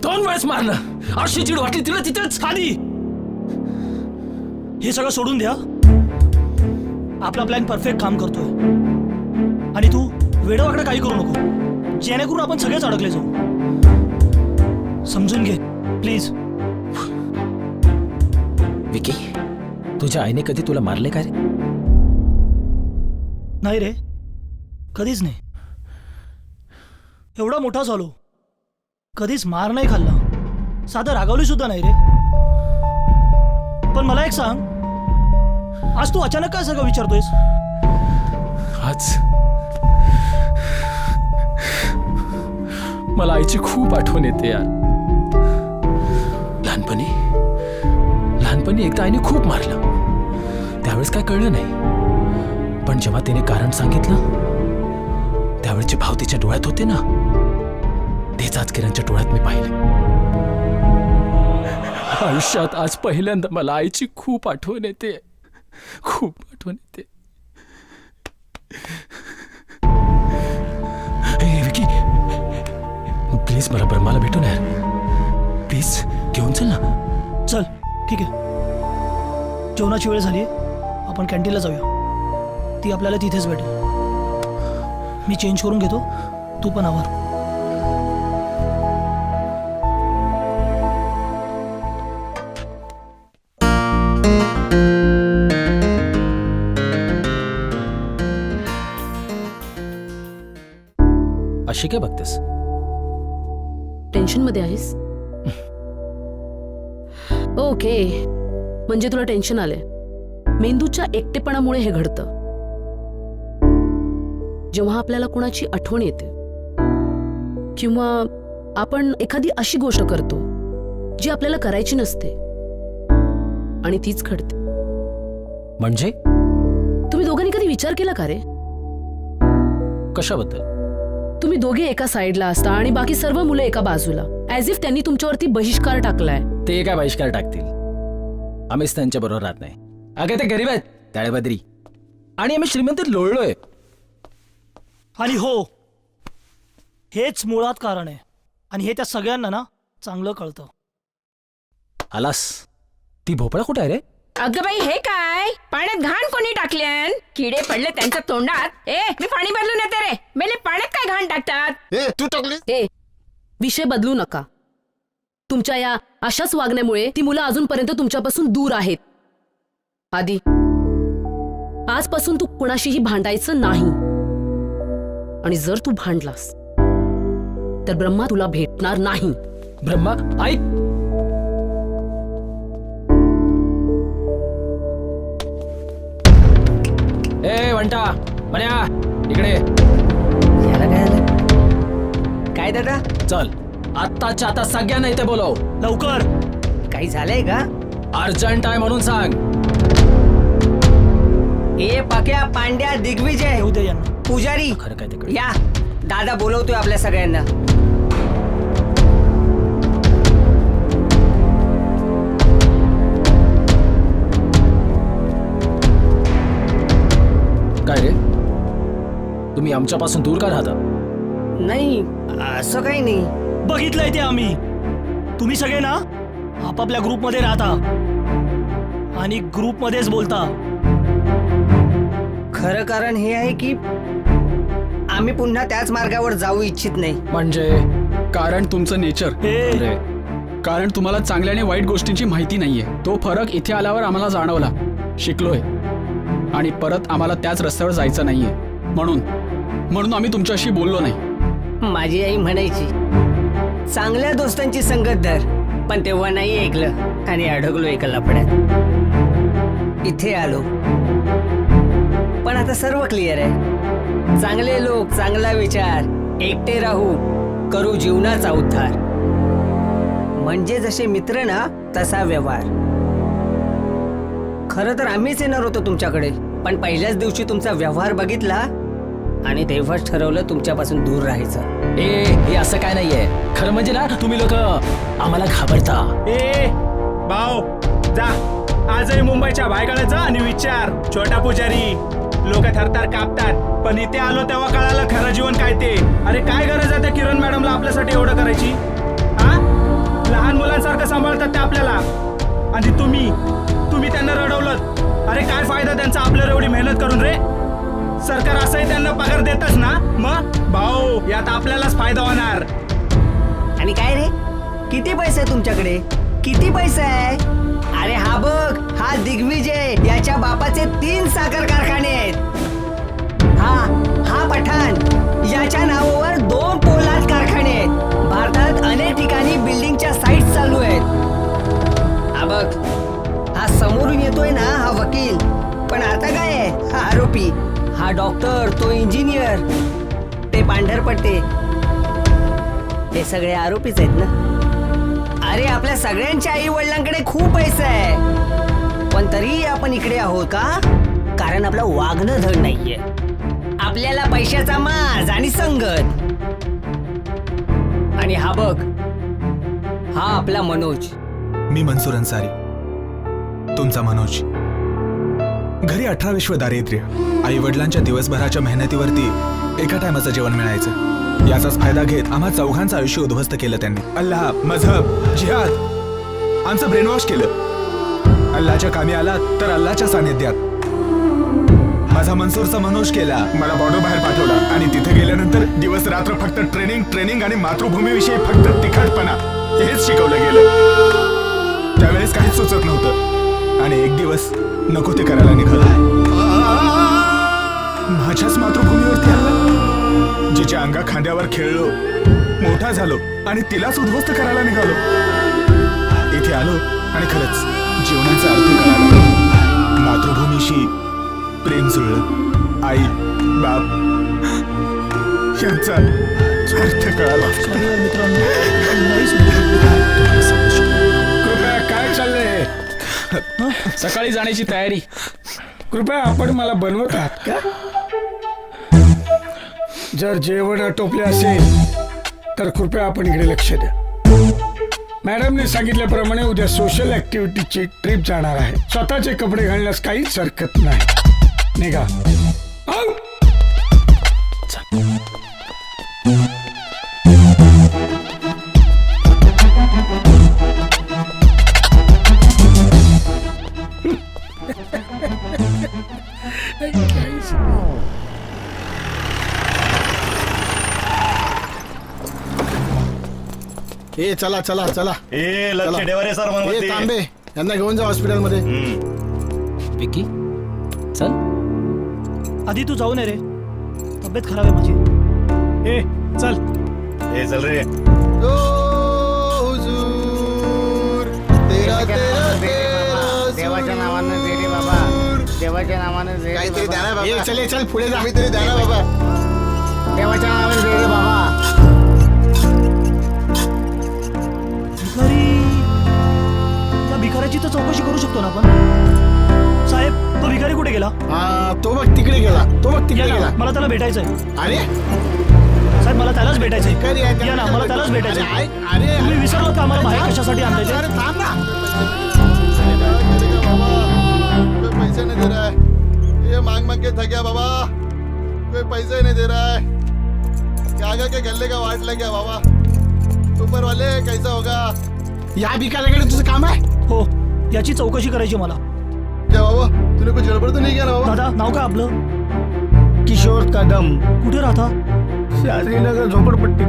दोन वेळेस मारलं. अशी जीड वाटली तिला तिथेच खाली. हे सगळं सोडून द्या. आपला प्लॅन परफेक्ट काम करतोय आणि तू वेडवाकडे काही करू नको, जेणेकरून आपण सगळेच अडकले जाऊ. समजून घे प्लीज. विकी, तुझ्या आईने कधी तुला मारले का रे? नाही रे, कधीच नाही. एवढा मोठा झालो, कधीच मार नाही खाल्ला, साधं रागावली सुद्धा नाही रे. पण मला एक सांग, आज तू अचानक काय सगळं विचारतोयस? आज मला आईची खूप आठवण येते यार. लहानपणी एकदा आईने खूप मारलं. त्यावेळेस काय कळलं नाही, पण जेव्हा तिने कारण सांगितलं त्यावेळेचे भाव तिच्या डोळ्यात होते ना, तेच आज किरणच्या डोळ्यात मी पाहिले. आयुष्यात आज पहिल्यांदा मला आईची खूप आठवण येते, खूप आठवण येते. विकी, प्लीज मला ब्रह्माला भेटून यार, प्लीज घेऊन चल ना. चल ठीक आहे, जेवणाची वेळ झाली, आपण कॅन्टीनला जाऊया. ती आपल्याला तिथेच भेटेल. मी चेंज करून घेतो, तू पण आवर. अशी काय बघतेस? टेन्शन मध्ये आहेस? ओके, म्हणजे तुला टेन्शन आलंय. मेंदूच्या एकटेपणामुळे हे घडतं. जेव्हा आपल्याला कोणाची आठवण येते किंवा आपण एखादी अशी गोष्ट करतो जी आपल्याला करायची नसते आणि तीच घडते. म्हणजे तुम्ही दोघांनी कधी विचार केला का रे? कशाबद्दल? तुम्ही दोघे एका साईडला असता आणि बाकी सर्व मुलं एका बाजूला, ऍज इफ त्यांनी तुमच्यावरती बहिष्कार टाकलाय. ते काय बहिष्कार टाकतील? आम्हीच त्यांच्या बरोबर राहत नाही. अगं ते गरीब आहेत, ताळेबद्री, आणि आम्ही श्रीमंतीत लोळलोय. आणि हो, हेच मुळात कारण आहे आणि हे त्या सगळ्यांना ना चांगलं कळतं. आलास, ती भोपळा कुठे आहे रे? अगं बाई, हे काय पाण्यात घाण कोणी टाकल्यान? किडे पडले त्यांच्या तोंडात. मी पाणी बदलून येते रे. मेले पाण्यात काय घाण टाकतात? तू टाकली? विषय बदलू नका. तुमच्या या अशाच वागण्यामुळे ती मुलं अजूनपर्यंत तुमच्यापासून दूर आहेत. आधी, आजपासून तू कुणाशीही भांडायचं नाही. आणि जर तू भांडलास तर ब्रह्मा तुला भेटणार नाही. ब्रह्मा ऐक. ए वंटा बन्या इकडे याला काय आलं? काय दादा चल. आत्ताच्या आता सगळ्यांना इथे बोलव. लवकर. काही झालंय का? अर्जंट आहे म्हणून सांग. ए पाक्या, पांड्या, दिग्विजय, येऊ दे यांना. पुजारी, खरं काय तिकडे. या. दादा बोलवतोय आपल्या सगळ्यांना. काय रे, तुम्ही आमच्यापासून दूर का राहता? नाही, असं काही नाही. बघितलंय ते आम्ही. तुम्ही सगळे ना आपापल्या ग्रुपमध्ये राहता आणि ग्रुपमध्येच बोलता. खरं कारण हे आहे की आम्ही पुन्हा त्याच मार्गावर जाऊ इच्छित नाही. म्हणजे कारण तुमचं नेचर. हे कारण तुम्हाला चांगल्या आणि वाईट गोष्टींची माहिती नाहीये. तो फरक इथे आल्यावर आम्हाला जाणवला, शिकलोय आणि परत आम्हाला त्याच रस्त्यावर जायचं नाहीये. म्हणून आम्ही तुमच्याशी बोललो नाही. माझी आई म्हणायची चांगल्या दोस्तांची संगत धर, पण तेव्हा नाही ऐकलं आणि अडकलो एका लफड्यात. इथे आलो पण आता सर्व क्लिअर आहे. चांगले लोक, चांगला विचार, एकटे राहू, करू जीवनाचा उद्धार. म्हणजे जसे मित्र ना तसा व्यवहार. खरं तर आम्हीच येणार होतो तुमच्याकडे, पण पहिल्याच दिवशी तुमचा व्यवहार बघितला आणि तेव्हाच ठरवलं तुमच्यापासून दूर राहायचं. हे असं काय नाहीये. खरं म्हणजे ना तुम्ही लोक आम्हाला घाबरता. ए भाऊ जा, आजही मुंबईच्या भायकडे जा आणि विचार. छोटा पुजारी, लोक थरथर कापतात, पण इथे आलो तेव्हा कळालं खरं जीवन काय ते. अरे काय गरज आहे त्या किरण मॅडमला आपल्यासाठी एवढं करायची? हा, लहान मुलांसारखं सांभाळतात ते आपल्याला आणि तुम्ही त्यांना रडवलं. अरे काय फायदा त्यांचा आपल्याला एवढी मेहनत करून रे? सरकार असंही त्यांना पगार देतच ना. मग भाऊ यात आपल्यालाच फायदा होणार. आणि काय रे, किती पैसे तुमच्याकडे? किती पैसे आहे? अरे हा बघ, हा दिग्विजय, याच्या बापाचे 3 साखर कारखाने आहेत. हा पठाण, याच्या नावावर 2 पोलाद कारखाने आहेत. भारतात अनेक ठिकाणी बिल्डिंगच्या साईट चालू आहेत. हा बघ, हा समोरून येतोय ना हा वकील, पण आता काय आहे? हा आरोपी. हा डॉक्टर, तो इंजिनियर, ते पांढरपट्टे, हे सगळे आरोपीच आहेत ना. अरे आपल्या सगळ्यांच्या आई वडिलांकडे खूप पैसा आहे, पण तरी आपण इकडे आहोत का? कारण आपलं वागणं धड नाहीये. आपल्याला पैशाचा माज आणि संगत. आणि हा बघ, हा आपला मनोज. मी मनसूर अन्सारी, तुमचा मनोज. घरी 18 विश्व दारिद्र्य, आई वडिलांच्या दिवसभराच्या मेहनतीवरती एका टायमाचं जेवण मिळायचं. याचाच फायदा घेत आम्हा चौघांचं आयुष्य उद्ध्वस्त केलं त्यांनी. अल्लाह, मजहब, जिहाद आमचं ब्रेनवॉश केलं. अल्लाच्या कामी आलात तर अल्लाच्या सानिध्यात. माझा मनसूरचा मनोज केला, मला बॉर्डर बाहेर पाठवला आणि तिथे गेल्यानंतर दिवस रात्र फक्त ट्रेनिंग आणि मातृभूमीविषयी फक्त तिखटपणा हेच शिकवलं गेलं. त्यावेळेस काहीच सुचत नव्हतं आणि एक दिवस नको ते करायला निघालो. माझ्याच मातृभूमीवरती आला, जिच्या अंगा खांद्यावर खेळलो, मोठा झालो आणि तिलाच उद्ध्वस्त करायला निघालो. इथे आलो आणि खरंच जीवनाचा अर्थ कळाला. मातृभूमीशी प्रेम जुळलं. आई, बाप यांचा अर्थ कळाला. कृपया काय चाललंय? सकाळी जाण्याची तयारी. कृपया आपण मला बनवत आहात का? जर जेवण आटोपले असेल तर कृपया आपण इकडे लक्ष द्या. मॅडमने सांगितल्याप्रमाणे उद्या सोशल ऍक्टिव्हिटीची ट्रिप जाणार आहे. स्वतःचे कपडे घालण्यास काहीच हरकत नाही. निघा. ए चला चला चला. ए लक्ष ठेवा रे सर. ए तांबे, यांना घेऊन जा हॉस्पिटलमध्ये. विकी चल. आधी तू जाऊ नये रे, तब्येत खराब आहे माझी. ए चल रे. ओ हुजूर, तेरा तेरा देवाच्या नावानं दे रे बाबा, देवाच्या नावानं दे रे काहीतरी द्या ना बाबा. बाबा. चल चल पुढे जा. काहीतरी द्या ना बाबा. देवाच्या नावानं दे रे बाबा. भिकारी, त्या भिकाऱ्याची तर चौकशी करू शकतो ना आपण. साहेब, तो भिकारी कुठे गेला? तो बघ तिकडे गेला. तो बघ या तिकडे ना, गेला. मला त्याला भेटायचंय. अरे साहेब, मला त्यालाच भेटायचंय. भिकारी आहे. या ना, मला त्यालाच भेटायचंय. अरे तुम्ही विसरलात का आम्हाला बाहेर कशासाठी आणलंय ते? अरे थांब ना. कोई पैसे नहीं दे रहा है. ये मांग मांग के थक गया बाबा. कोई पैसे ही नहीं दे रहा है. क्या के गले का वाट लग गया बाबा. ऊपर वाले कैसा होगा. या भिकाऱ्याकडे तुझं काम आहे. हो, याची चौकशी करायची मला. क्या बाबा, तूने कुछ गडबड तो नहीं किया ना बाबा. दादा, नाव काय आपलं? किशोर कदम, कुठे राहता? शास्त्रीनगर झोपडपट्टी.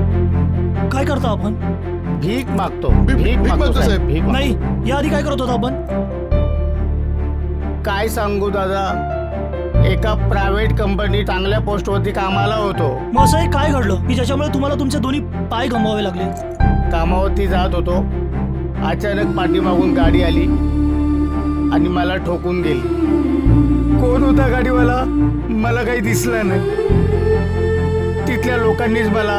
काय करता आपण? भीक मागतो. भीक मागतो साहेब. भीक मागतो. नाही, याआधी काय करत होता आपण? काय सांगू दादा, एका प्रायव्हेट कंपनी चांगल्या पोस्टवरती कामाला होतो. मग असं हे काय घडलं की ज्याच्यामुळे तुम्हाला तुमचे दोन्ही पाय गमवावे लागले? कामावरती जात होतो, अचानक पाठीमागून गाडी आली आणि मला ठोकून गेली. कोण होता गाडीवाला मला काही दिसलं नाही. तिथल्या लोकांनीच मला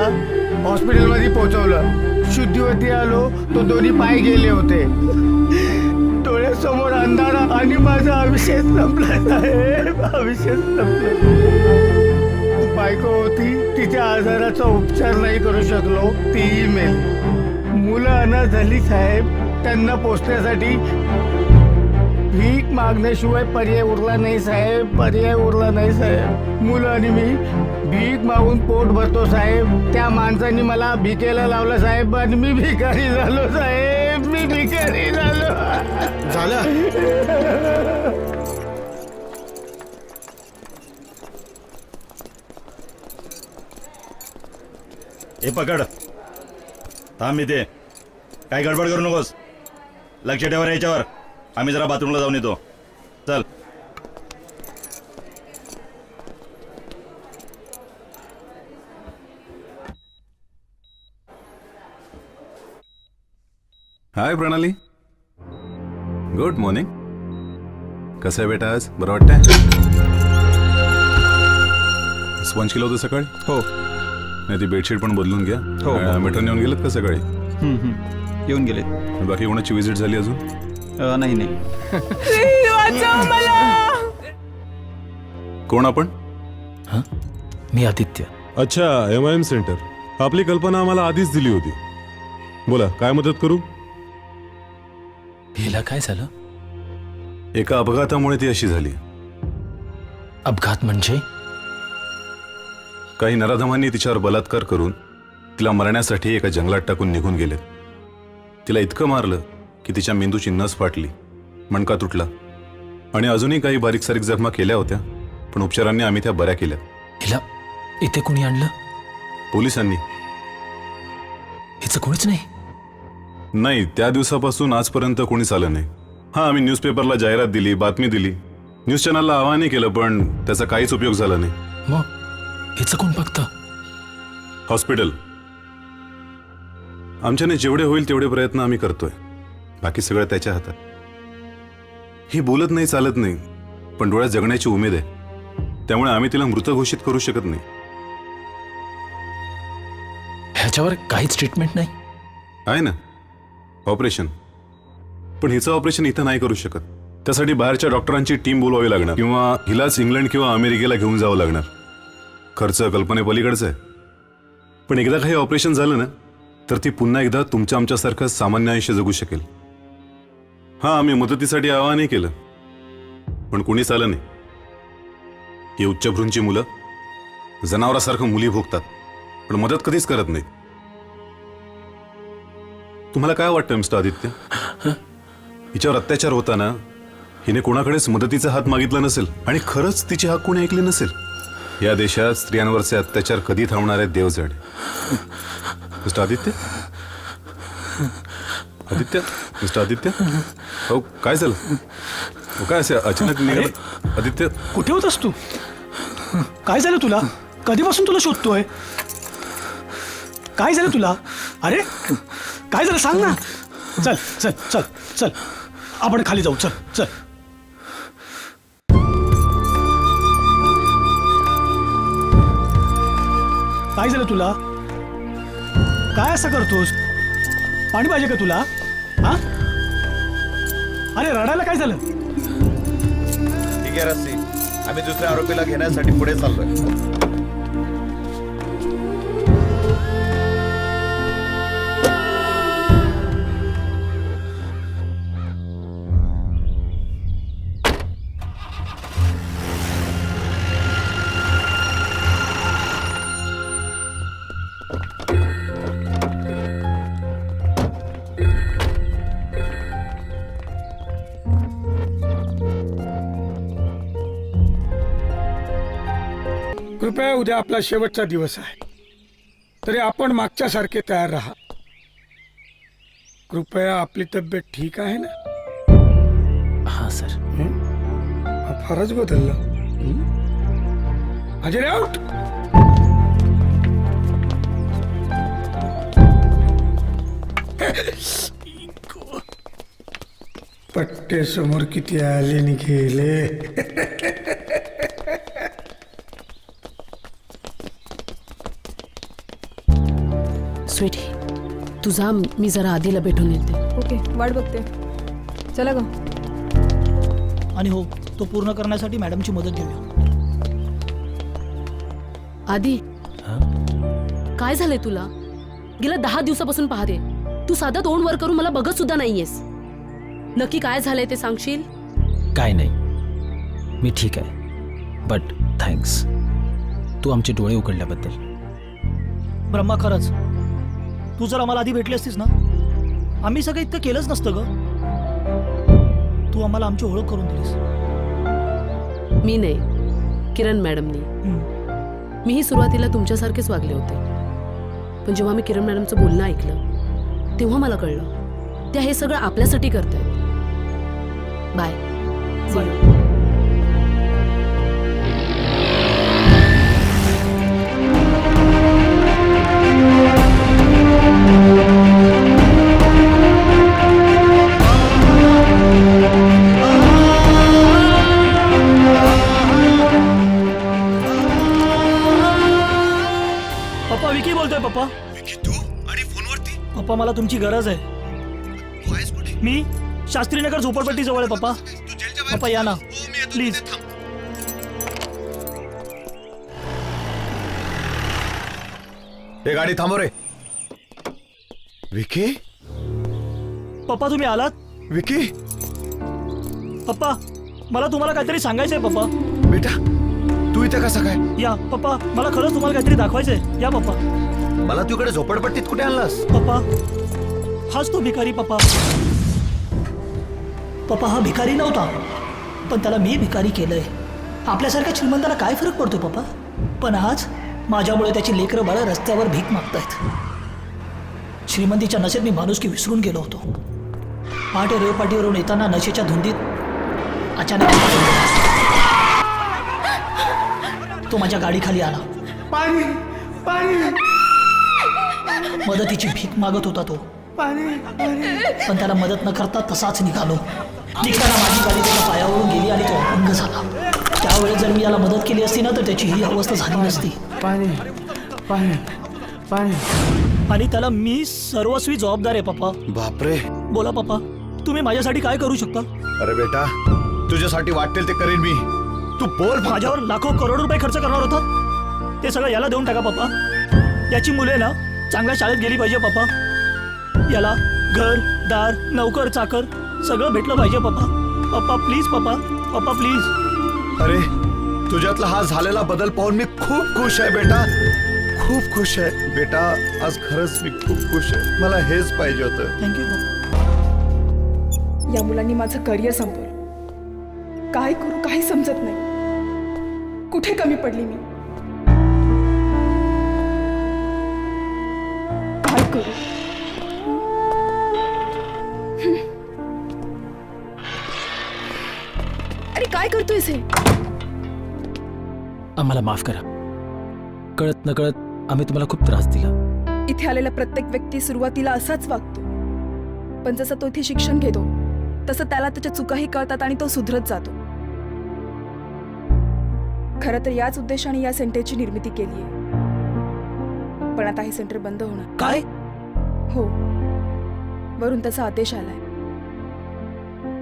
हॉस्पिटलमध्ये पोहोचवलं. शुद्धीवरती आलो तो दोन्ही पाय गेले होते. डोळ्यासमोर अंधारा आणि माझा आयुष्य संपलं साहेब, आयुष्य संपलं. बायको होती, तिच्या आजाराचा उपचार नाही करू शकलो, तीही मेली. मुलं अनाथ झाली साहेब, त्यांना पोचण्यासाठी भीक मागण्याशिवाय पर्याय उरला नाही साहेब, पर्याय उरला नाही साहेब. मुलं आणि मी भीक मागून पोट भरतो साहेब. त्या माणसांनी मला भिकेला लावलं साहेब आणि मी भिकारी झालो साहेब, मी भिकारी झालो. झालं. हे पकड. थांब इथे. काय गडबड करू नकोस. लक्ष ठेवा रे याच्यावर. आम्ही जरा बाथरूमला जाऊन येतो. चल. हाय प्रणाली, गुड मॉर्निंग. कसं आहे बेटा, आज बरं वाटतंय? स्पंज केलं होतं सकाळी? हो. नाही, ती बेडशीट पण बदलून घ्या. हो. मिठून येऊन गेलेत का सकाळी? येऊन गेले. बाकी कोणाची विजिट झाली अजून? नाही नाही. कोण आपण? मी आदित्य. अच्छा, MIM सेंटर. आपली कल्पना आम्हाला आधीच दिली होती. बोला, काय मदत करू? हिला काय झालं? एका अपघातामुळे ती अशी झाली. अपघात म्हणजे? काही नराधमांनी तिच्यावर बलात्कार करून तिला मरण्यासाठी एका जंगलात टाकून निघून गेले. तिला इतकं मारलं की तिच्या मेंदूची नस फाटली, मणका तुटला आणि अजूनही काही बारीक सारीक जखमा केल्या होत्या, पण उपचारांनी आम्ही त्या बऱ्या केल्या. हिला इथे कोणी आणलं? पोलिसांनी. हिचं कोणीच नाही? नाही, त्या दिवसापासून आजपर्यंत कोणीच आलं नाही. हां, आम्ही न्यूजपेपरला जाहिरात दिली, बातमी दिली, न्यूज चॅनलला आवाहनही केलं, पण त्याचा काहीच उपयोग झाला नाही. मग हिचं कोण बघतं? हॉस्पिटल. आमच्याने जेवढे होईल तेवढे प्रयत्न आम्ही करतोय. बाकी सगळं त्याच्या हातात. ही बोलत नाही, चालत नाही, पण डोळ्यात जगण्याची उमेद आहे. त्यामुळे आम्ही तिला मृत घोषित करू शकत नाही. ह्याच्यावर काहीच ट्रीटमेंट नाही? आहे ना, ऑपरेशन. पण हिचं ऑपरेशन इथं नाही करू शकत. त्यासाठी बाहेरच्या डॉक्टरांची टीम बोलवावी लागणार किंवा हिलाच इंग्लंड किंवा अमेरिकेला घेऊन जावं लागणार. खर्च कल्पनेपलीकडचं आहे. पण एकदा काही ऑपरेशन झालं ना, तर ती पुन्हा एकदा तुमच्या आमच्यासारखं सामान्य आयुष्य जगू शकेल. हां, आम्ही मदतीसाठी आवाहनही केलं, पण कोणीच आलं नाही. ही उच्चभ्रूंची मुलं जनावरासारखं मुली भोगतात, पण मदत कधीच करत नाही. तुम्हाला काय वाटतं मिस्टर आदित्य? हिच्यावर अत्याचार होताना हिने कोणाकडेच मदतीचा हात मागितला नसेल आणि खरंच तिची हाक कोणी ऐकली नसेल. या देशात स्त्रियांवरचे अत्याचार कधी थांबणार आहेत देव जाणे. मिस्टर आदित्य, आदित्य, मिस्टर आदित्य, हो काय झालं? काय असे अचानक निघालं? आदित्य, कुठे होतास तू? काय झालं तुला? कधीपासून तुला शोधतोय? काय झालं तुला? अरे काय झालं सांग ना. चल चल चल चल आपण खाली जाऊ. चल चल. काय झालं तुला? काय असं करतोस? पाणी पाहिजे का तुला? हा? अरे रडायला काय झालं? ठीक आहे रस्सी, आम्ही दुसऱ्या आरोपीला घेण्यासाठी पुढे चाललोय. कृपया उद्या आपला शेवटचा दिवस आहे, तरी आपण मागच्यासारखे तयार राहा. कृपया आपली तब्येत ठीक आहे ना? हा सर. फारच बदललं. हजेरी आउट. पट्टे समोर किती आले नि गेले. स्वीटी तुझा मी जरा आधीला भेटून येते. ओके, वाट बघते. चला ग. आणि हो, तो पूर्ण करण्यासाठी मॅडमची मदत घेऊया. आधी काय झालंय तुला? गेल्या 10 दिवसापासून पाहते. तू साधा तोंड वर करून मला बघत सुद्धा नाहीयेस. नक्की काय झालंय ते सांगशील? काय नाही, मी ठीक आहे. बट थँक्स, तू आमचे डोळे उघडल्याबद्दल. ब्रह्मा, खरंच तू जर आम्हाला आधी भेटली असतीस ना, आम्ही सगळं इतकं केलंच नसतं ग. तू आम्हाला आमची ओळख करून दिलीस. मी नाही, किरण मॅडमनी. मीही सुरुवातीला तुमच्यासारखेच वागले होते, पण जेव्हा मी किरण मॅडमचं बोलणं ऐकलं तेव्हा मला कळलं त्या हे सगळं आपल्यासाठी करतायत. बाय. पप्पा, विकी बोलतोय. पप्पा, तू आणि फोनवरती? पप्पा मला तुमची गरज आहे. तू आहेस कुठे? मी शास्त्रीनगर झोपडपट्टी जवळ आहे. पप्पा तू जेलच्या पप्पा या ना प्लीज. हे गाडी थांबव रे. विकी? पप्पा तुम्ही आलात? विकी? पप्पा मला तुम्हाला काहीतरी सांगायचंय. पप्पा बेटा, तू इथे कसा काय? या. पप्पा मला खरंच तुम्हाला काहीतरी दाखवायचंय. या पप्पा. मला तू इकडे झोपडपट्टीत कुठे आणलास? पप्पा हाच तो भिकारी. पप्पा पप्पा हा भिकारी नव्हता, पण त्याला मी भिकारी केलंय. आपल्यासारख्या श्रीमंताला काय फरक पडतो पप्पा? पण आज माझ्यामुळे त्याची लेकरं बाळं रस्त्यावर भीक मागतायत. श्रीमंतीच्या नशेत मी माणुसकी विसरून गेलो होतो. पहाटे रेवपाटीवरून येताना नशेच्या धुंदीत अचानक तो माझ्या गाडीखाली आला. पाणी पाणी मदतीची भीक मागत होता तो. पण त्याला मदत न करता तसाच निघालो. निघताना माझी गाडी त्याच्या पायावरून गेली आणि तो अपंग झाला. त्यावेळेस जर मी याला मदत केली असती ना, तर त्याची ही अवस्था झाली नसती. पाणी पाणी पाणी. आणि त्याला मी सर्वस्वी जबाबदार आहे. पप्पा बापरे. बोला पप्पा, तुम्ही माझ्यासाठी काय करू शकता? अरे बेटा, तुझ्यासाठी वाटेल ते करेन मी. तू बोल. माझ्यावर लाखो करोड रुपये खर्च करणार होता, ते सगळं याला देऊन टाका पप्पा. याची मुले ना चांगल्या शाळेत गेली पाहिजे पप्पा. याला घर दार नौकर चाकर सगळं भेटलं पाहिजे पप्पा. पप्पा प्लीज. पप्पा पप्पा प्लीज. अरे, तुझ्यातला हा झालेला बदल पाहून मी खूप खुश आहे बेटा. खूप खुश आहे बेटा. आज खरंच मी खूप खुश आहे. मला हेच पाहिजे होतं. थँक्यू पप्पा. या मुलांनी माझं करिअर संपवलं. काय करू काही समजत नाही. कुठे कमी पडली मी? काय करू? अरे काय करतोयस हे? आम्हाला माफ करा. कळत नकळत आम्ही तुम्हाला खूप त्रास दिला. इथे आलेला प्रत्येक व्यक्ती सुरुवातीला असाच वागतो, पण जसं तो इथे शिक्षण घेतो तसं त्याला त्याच्या चुकाही कळतात आणि तो सुधरत जातो. खरं तर याच उद्देशाने या सेंटरची निर्मिती केली आहे, पण आता हे सेंटर बंद होणार. काय? हो, वरून त्याचा आदेश आलाय.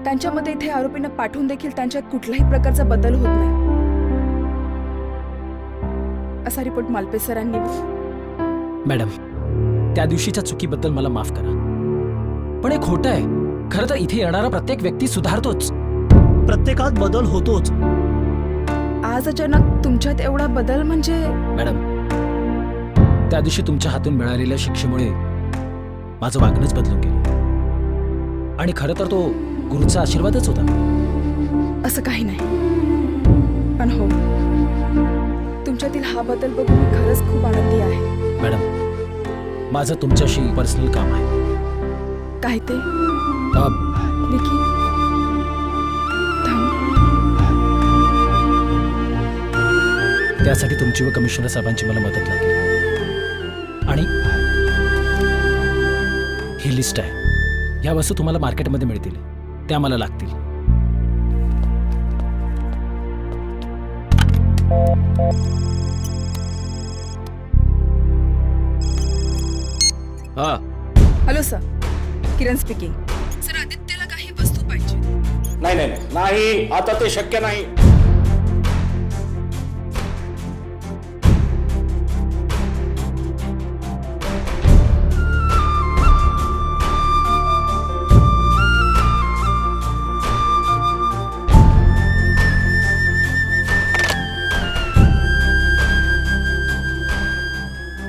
त्यांच्यामध्ये इथे आरोपींना पाठवून देखील त्यांच्यात कुठल्याही प्रकारचा बदल होत नाही, असा रिपोर्ट मालपे सरांनी. मॅडम, त्या दिवशीच्या चुकीबद्दल मला माफ करा, पण हे खोटं आहे. खरं तर इथे येणारा प्रत्येक व्यक्ती सुधारतोच, प्रत्येकात बदल होतोच. आज अचानक तुमच्यात एवढा बदल म्हणजे? मॅडम, त्या दिवशी तुमच्या हातून मिळालेल्या शिक्षेमुळे माझं वागणंच बदलून गेलं, आणि खरं तर तो गुरुचा आशीर्वादच होता. असं काही नाही, पण हो, तुमच्यातील हा बदल बघून मी खरंच खूप आनंदी आहे. मॅडम, माझं तुमच्याशी पर्सनल काम आहे. काय ते? विकी, थांब. त्यासाठी तुमची व कमिशनर साहेबांची मला मदत लागेल, आणि ही लिस्ट आहे. या वस्तू तुम्हाला मार्केटमध्ये मिळतील, त्या मला लागतील. हा, हॅलो सर, किरण स्पीकिंग. सर, आदित्यला काही वस्तू पाहिजे. नाही नाही नाही, आता ते शक्य नाही.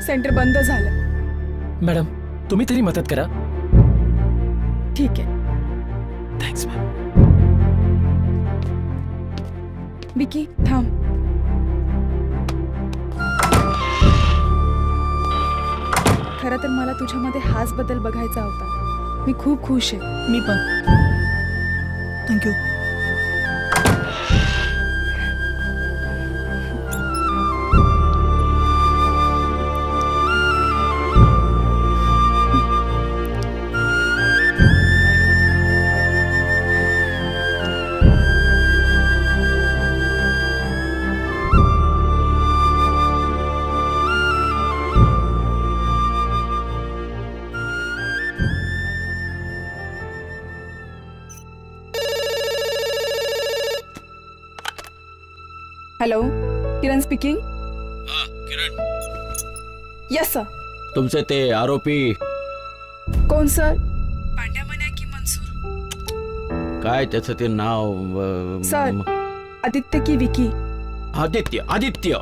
सेंटर बंद झालं. मॅडम, तुम्ही तरी मदत करा. ठीक आहे. Thanks ma'am. विकी, थांब. खरं तर मला तुझ्यामध्ये हाच बदल बघायचा होता. मी खूप खुश आहे. मी पण. थँक्यू. हॅलो, किरण स्पीकिंग. किरण, यस सर. तुमचे ते आरोपी कोण सर? पांड्या मन्या की मनसूर? काय त्याचं ते नाव? सर, आदित्य की विकी? आदित्य. Aditya,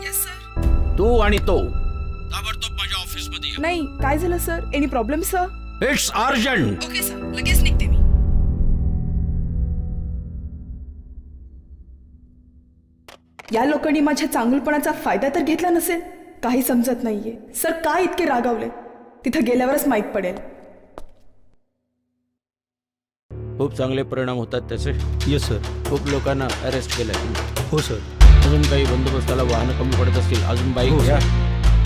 yes sir. तू आणि तो ताबडतोब माझ्या ऑफिस मध्ये या. नाही, काय झालं sir? Any problem sir? It's urgent. Okay sir, लगेच निघते मी. या लोकांनी माझ्या चांगुलपणाचा फायदा तर घेतला नसेल. काही समजत नाहीये सर, काय इतके रागावले? तिथं गेल्यावरच माहीत पडेल. खूप चांगले परिणाम होतात त्याचे. Yes sir. खूप लोकांना अरेस्ट केलंय. हो सर. अजून काही बंदोबस्ताला वाहनं कमी पडत असतील, अजून बाईक घ्या.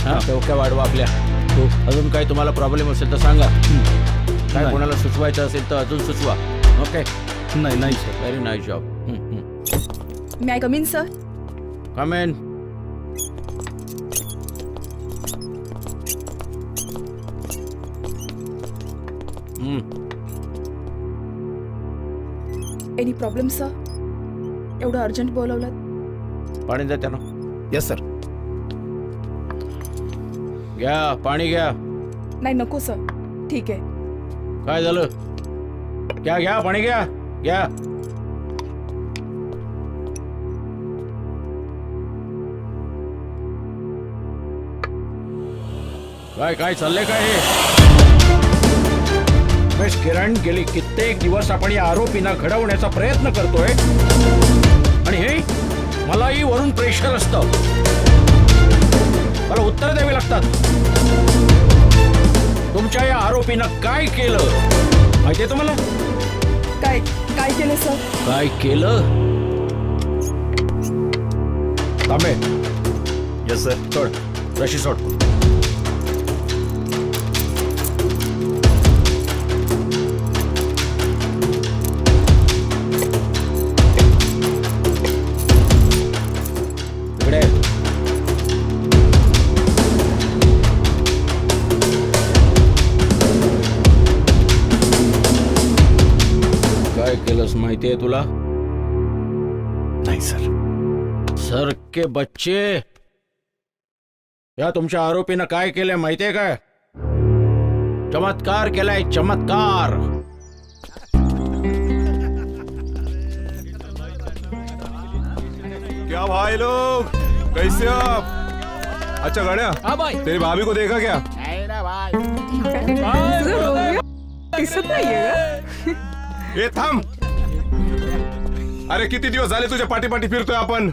हा, चौक्या वाढवा आपल्या. हो. अजून काही तुम्हाला प्रॉब्लेम असेल तर सांगा. काय नाही. कोणाला सुचवायचं असेल तर अजून सुचवा. ओके. नाही sir. Very nice job. Me I come in sir? Come in. Any problem sir? एवढं अर्जंट बोलवलं? पाणी द्या त्यांना. Yes sir. घ्या, पाणी घ्या. नाही, नको सर. ठीक आहे. काय झालं? घ्या घ्या, पाणी घ्या. घ्या. काय काय चाललंय काय हे? मिस किरण, गेली कित्येक दिवस आपण या आरोपींना घडवण्याचा प्रयत्न करतोय, आणि हे मलाही वरून प्रेशर असतं. मला उत्तर द्यावी लागतात. तुमच्या या आरोपीनं काय केलं माहितीये तुम्हाला? काय काय केलं सर? काय केलं? तांबे, येस सर. सोड. रशी सोड. इकडे. काय केलंस माहितीये तुला? नाही सर. सर के बच्चे, या तुमच्या आरोपीनं काय केलंय माहितीये काय? चमत्कार केलाय, चमत्कार. क्या भाई लोग, कैसे हो आप? अच्छा गाड्या, तेरी भाभी को देखा क्या? ए थांब. अरे किती दिवस झाले तुझ्या पाठी पाठी फिरतोय आपण,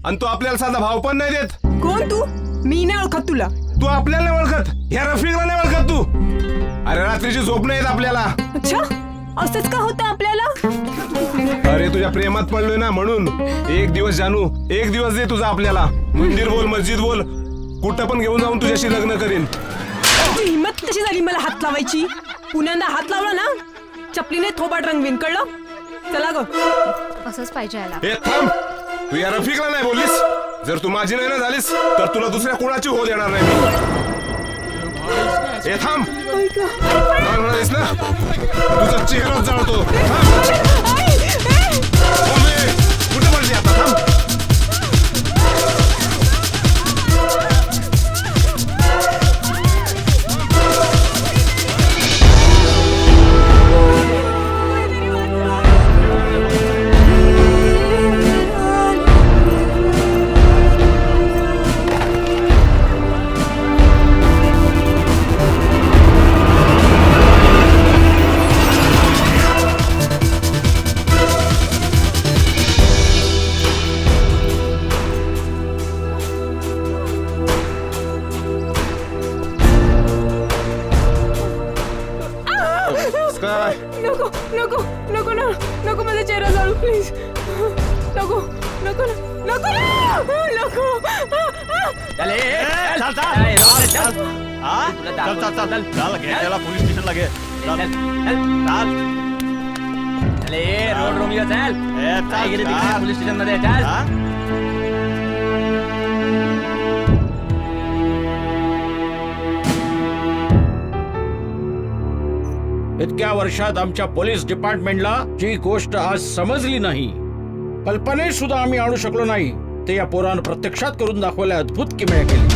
आणि तू आपल्याला साधा भाव पण नाही देत. कोण तू? मी नाही ओळखत तुला. तू आपल्याला नाही ओळखत, ह्या रफिकला नाही ओळखत तू. अरे रात्रीची झोप नाही येत आपल्याला. अच्छा, असंच का होतं आपल्याला? अरे तुझ्या प्रेमात पडलोय ना म्हणून. एक दिवस जानू, एक दिवस दे तुझा आपल्याला. मंदिर बोल, मस्जिद बोल, कुठं पण घेऊन जाऊन तुझ्याशी लग्न करीन. हिम्मत कशी झाली मला हात लावायची? पुण्यांदा हात लावला ना, चपलीने थोबाड रंगवीन, कळलं? चला ग. असंच पाहिजे याला. ए थांब, तू या रफिकला नाही बोललीस. जर तू माझी नाही ना झालीस तर तुला दुसऱ्या कोणाची हो देणार नाही मी. ए थांब, काय म्हणालीस ना, तुझा चेहराच जाळतो. कुठे पडली आता? थांब. नको नको नको ना, नको माझा चेहरा जाळू प्लीज. नको नको नको नको. पोलीस स्टेशनला घे. रोड रोमियो चल. पोलीस स्टेशन मध्ये चल. इतक्या वर्षात आमच्या पोलीस डिपार्टमेंटला जी गोष्ट आज समजली नाही, कल्पनेत सुद्धा आम्ही आणू शकलो नाही, ते या पोरानं प्रत्यक्षात करून दाखवल्या. अद्भुत किमया केली.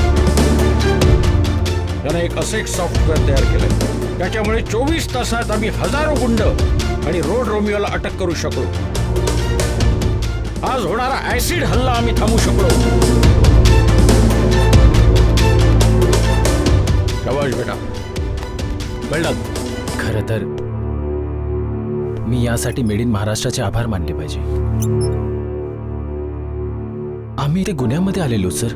त्याने एक असे एक सॉफ्टवेअर तयार केलंय, त्याच्यामुळे 24 तासात आम्ही हजारो गुंड आणि रोड रोमियोला अटक करू शकलो. आज होणारा ऍसिड हल्ला आम्ही थांबू शकलो. शाबाश बेटा, कळलं? खरं तर मी यासाठी मेड इन महाराष्ट्राचे आभार मानले पाहिजे. आम्ही ते गुन्ह्यामध्ये आलेलो सर,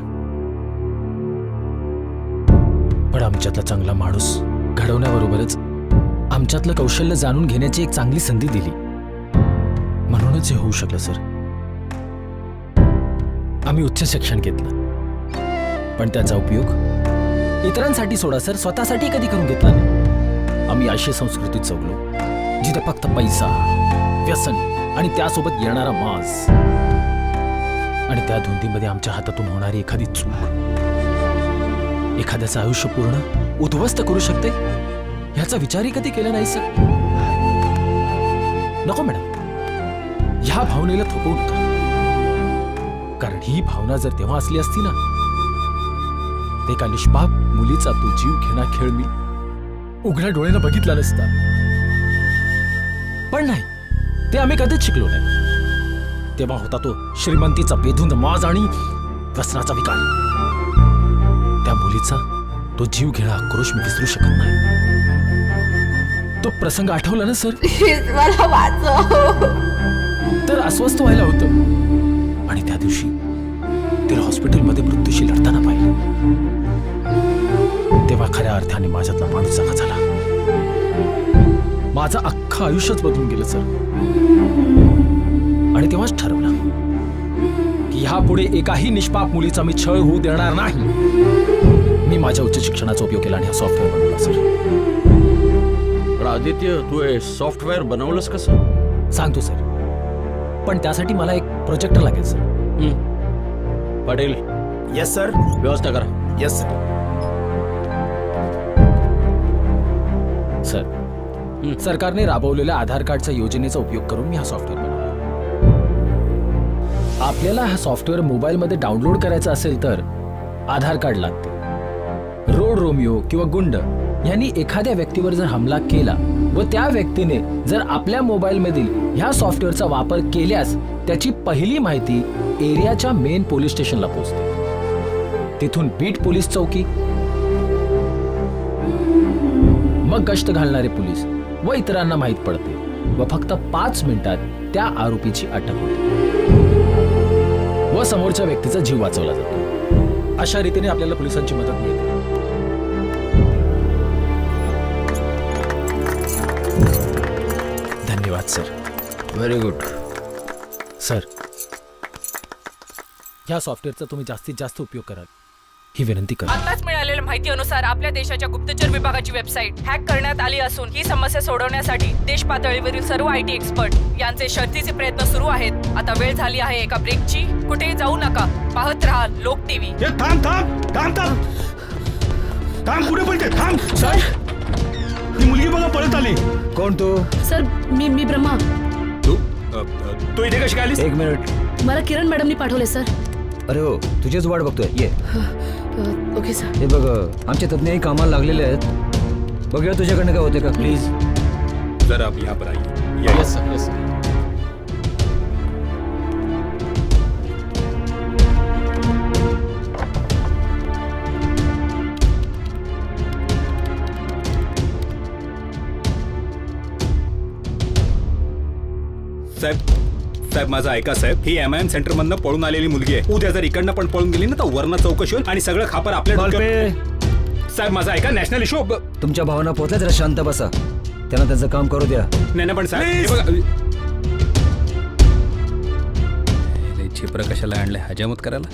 पण आमच्यातला चांगला माणूस घडवण्याबरोबरच आमच्यातलं कौशल्य जाणून घेण्याची एक चांगली संधी दिली, म्हणूनच हे होऊ शकलं सर. आम्ही उच्च शिक्षण घेतलं, पण त्याचा उपयोग इतरांसाठी सोडा सर, स्वतःसाठी कधी करून घेतला नाही. आम्ही अशी संस्कृतीत जगलो जिथे फक्त पैसा, व्यसन आणि त्यासोबत येणारा माज, आणि त्या धुंदीमध्ये आमच्या हातातून होणारी एखादी चूक एखाद्याचं आयुष्य पूर्ण उद्ध्वस्त करू शकते, ह्याचा विचारही कधी केला नाही सर. नको मॅडम, ह्या भावनेला थोपवू नका, कारण ही भावना जर तेव्हा असली असती ना, ते एका निष्पाप मुलीचा तो जीव घेणा खेळ मी उघड्या डोळ्यानं बघितला नसता. पण नाही, ते आम्ही कधीच शिकलो नाही. तेव्हा होता तो श्रीमंतीचा बेधुंद माज आणि व्यसनाचा विकार. त्या मुलीचा तो जीव घेणा आक्रोश मी विसरू शकत नाही. तो प्रसंग आठवला ना सर, मला वाचव. तर अस्वस्थ व्हायला होतं, आणि त्या दिवशी तिला हॉस्पिटलमध्ये मृत्यूशी लढताना पाहिलं. तेव्हा खऱ्या अर्थाने माझ्यातला माणूस जागा झाला. माझं अख्खं आयुष्यच बदलून गेलं सर. आणि तेव्हाच ठरवलं की ह्यापुढे एकाही निष्पाप मुलीचा मी छळ होऊ देणार नाही. मी माझ्या उच्च शिक्षणाचा उपयोग केला आणि हा सॉफ्टवेअर बनवला सर. पण आदित्य, तू हे सॉफ्टवेअर बनवलंस कसं? सांगतो सर, पण त्यासाठी मला एक प्रोजेक्टर लागेल सर. Patil, yes sir. व्यवस्था करा. Yes sir. सर, सरकारने राबवलेल्या आधार कार्डच्या योजनेचा उपयोग करून मी हा सॉफ्टवेअर बनवला. आपल्याला हा सॉफ्टवेअर मोबाईलमध्ये डाउनलोड करायचा असेल तर आधार कार्ड लागते. रोड रोमिओ किंवा गुंड यांनी एखाद्या व्यक्तीवर जर हमला केला व त्या व्यक्तीने जर आपल्या मोबाईलमधील ह्या सॉफ्टवेअरचा वापर केल्यास त्याची पहिली माहिती एरियाच्या मेन पोलीस स्टेशनला पोहोचते. तिथून बीट पोलीस चौकी, मग गस्त घालणारे पोलीस व इतरांना माहीत पडते व फक्त 5 मिनिटात त्या आरोपीची अटक होते व समोरच्या व्यक्तीचा जीव वाचवला जातो. अशा रीतीने आपल्याला पोलिसांची मदत मिळते. धन्यवाद सर. Very good. सर, ह्या सॉफ्टवेअरचा तुम्ही जास्तीत जास्त उपयोग कराल ही विनंती करा. आताच मिळालेल्या माहितीनुसार आपल्या देशाच्या गुप्तचर विभागाची वेबसाईट हॅक करण्यात आली असून ही समस्या सोडवण्यासाठी देश पातळीवरील सर्व IT एक्सपर्ट यांचे शर्थीचे प्रयत्न सुरू आहेत. आता वेळ झाली आहे एका ब्रेकची. कुठेही जाऊ नका, पाहत राहा लोक टीव्ही. थांब थांब थांब थांब थांब, कुठे पळते? थांब सर, ही मुलगी बघा पळत आली. कोण तू? सर, मी ब्रह्मा. तू इथे कशी काय आलीस? एक मिनिट. मला किरण मॅडमनी पाठवले सर. अरे हो, तुझीच वाट बघतोय. ये. Okay sir. हे बघ, आमचे तज्ञही कामाला लागलेले आहेत. बघूया तुझ्याकडनं काय होते का. प्लीज. जरा आप यहाँ पर आइए. Yes sir, yes sir. साहेब, माझं ऐका साहेब. ही MIM सेंटर मधनं पळून आलेली मुलगी आहे. उद्या जर इकडनं पण पळून गेली ना तर वर्ण चौकशी होईल आणि सगळं खापर आपल्या डोक्यावर. साहेब, माझं ऐका. National issue. तुमच्या भावना पोहोचल्या, जरा शांत बसा. त्यांना त्यांचं काम करू द्या. नाही पण साहेब, हे बघा. छिपर कशाला आणलंय हजामत करायला?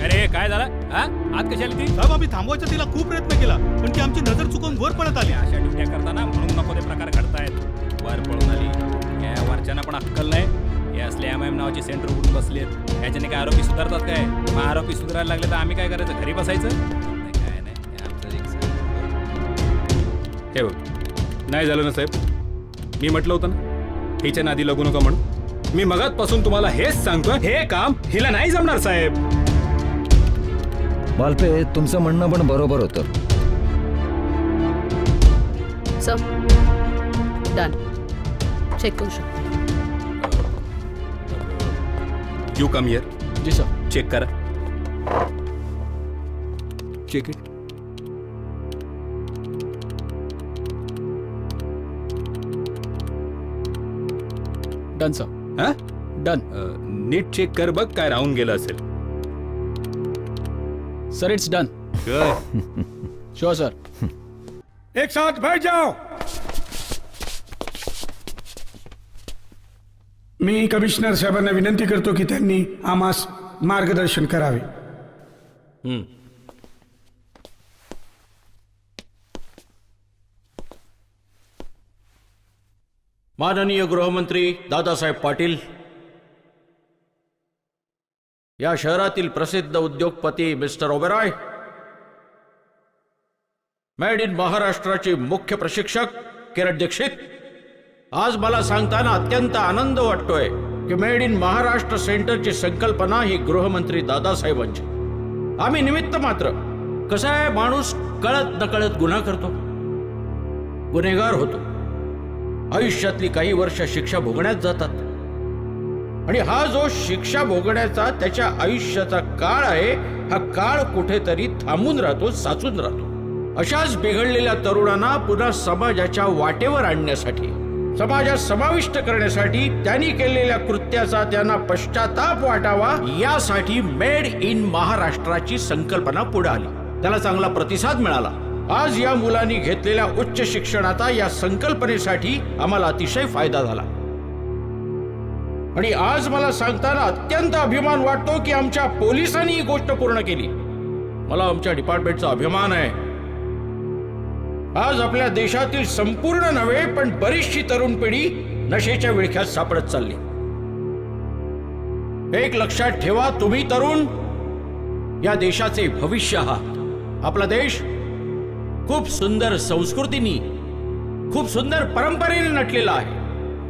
अरे काय झालं? आत कशाला ती? साहेब, आम्ही थांबवायचा तिला खूप प्रयत्न केला, पण ती आमची नजर चुकवून वर पळत आली. अशा ड्युट्या करताना म्हणून नको ते प्रकार घडतायत. वर पळून आली. या वरच्यांना पण अक्कल नाही. हे असले MIM नावाचे सेंटर उडून बसलेत. याच्याने काय आरोपी सुधारतात काय? मग आरोपी सुधारायला लागले तर आम्ही काय करायचं? घरी बसायचं? काय नाही, हे आमचं हे बघ, नाही झालं ना साहेब. मी म्हटलं होतं ना हिच्या नादी लागू नका म्हणून. मी मगातपासून तुम्हाला हेच सांगतोय, हे काम हिला नाही जमणार साहेब. बालपे, तुमचं म्हणणं पण बरोबर होतं. Sir, done. चेक करू शकतो. You come here. जी सर. चेक करा. Check it. Done sir. हा, डन. नीट चेक कर बघ, काय राहून गेलं असेल. Sir, it's done. Sure sir. एक साथ बैठ जाओ. मी कमिशनर साहेबांना विनंती करतो की त्यांनी आम्हास मार्गदर्शन करावे. माननीय गृहमंत्री दादासाहेब पाटील, या शहरातील प्रसिद्ध उद्योगपती मिस्टर ओबेरॉय, मेड इन महाराष्ट्राचे मुख्य प्रशिक्षक किरण दीक्षित, आज मला सांगताना अत्यंत आनंद वाटतोय की मेड इन महाराष्ट्र सेंटरची संकल्पना ही गृहमंत्री दादासाहेबांची. आम्ही निमित्त मात्र. कसं आहे, माणूस कळत नकळत गुन्हा करतो, गुन्हेगार होतो. आयुष्यातली काही वर्ष शिक्षा भोगण्यात जातात आणि हा जो शिक्षा भोगण्याचा त्याच्या आयुष्याचा काळ आहे, हा काळ कुठेतरी थांबून राहतो, साचून राहतो. अशाच बिघडलेल्या तरुणांना पुन्हा समाजाच्या वाटेवर आणण्यासाठी, समाजात समाविष्ट करण्यासाठी त्यांनी केलेल्या कृत्याचा त्यांना पश्चाताप वाटावा, यासाठी मेड इन महाराष्ट्राची संकल्पना पुढे आली. त्याला चांगला प्रतिसाद मिळाला. आज या मुलांनी घेतलेल्या उच्च शिक्षणाचा या संकल्पनेसाठी आम्हाला अतिशय फायदा झाला. आणि आज मला सांगताना अत्यंत अभिमान वाटतो की आमच्या पोलिसांनी ही गोष्ट पूर्ण केली. मला आमच्या डिपार्टमेंटचा अभिमान आहे. आज आपल्या देशातील संपूर्ण नव्हे पण बरीचशी तरुण पिढी नशेच्या विळख्यात सापडत चालली. एक लक्षात ठेवा, तुम्ही तरुण या देशाचे भविष्य आहात. आपला देश खूप सुंदर संस्कृतीनी, खूप सुंदर परंपरेने नटलेला आहे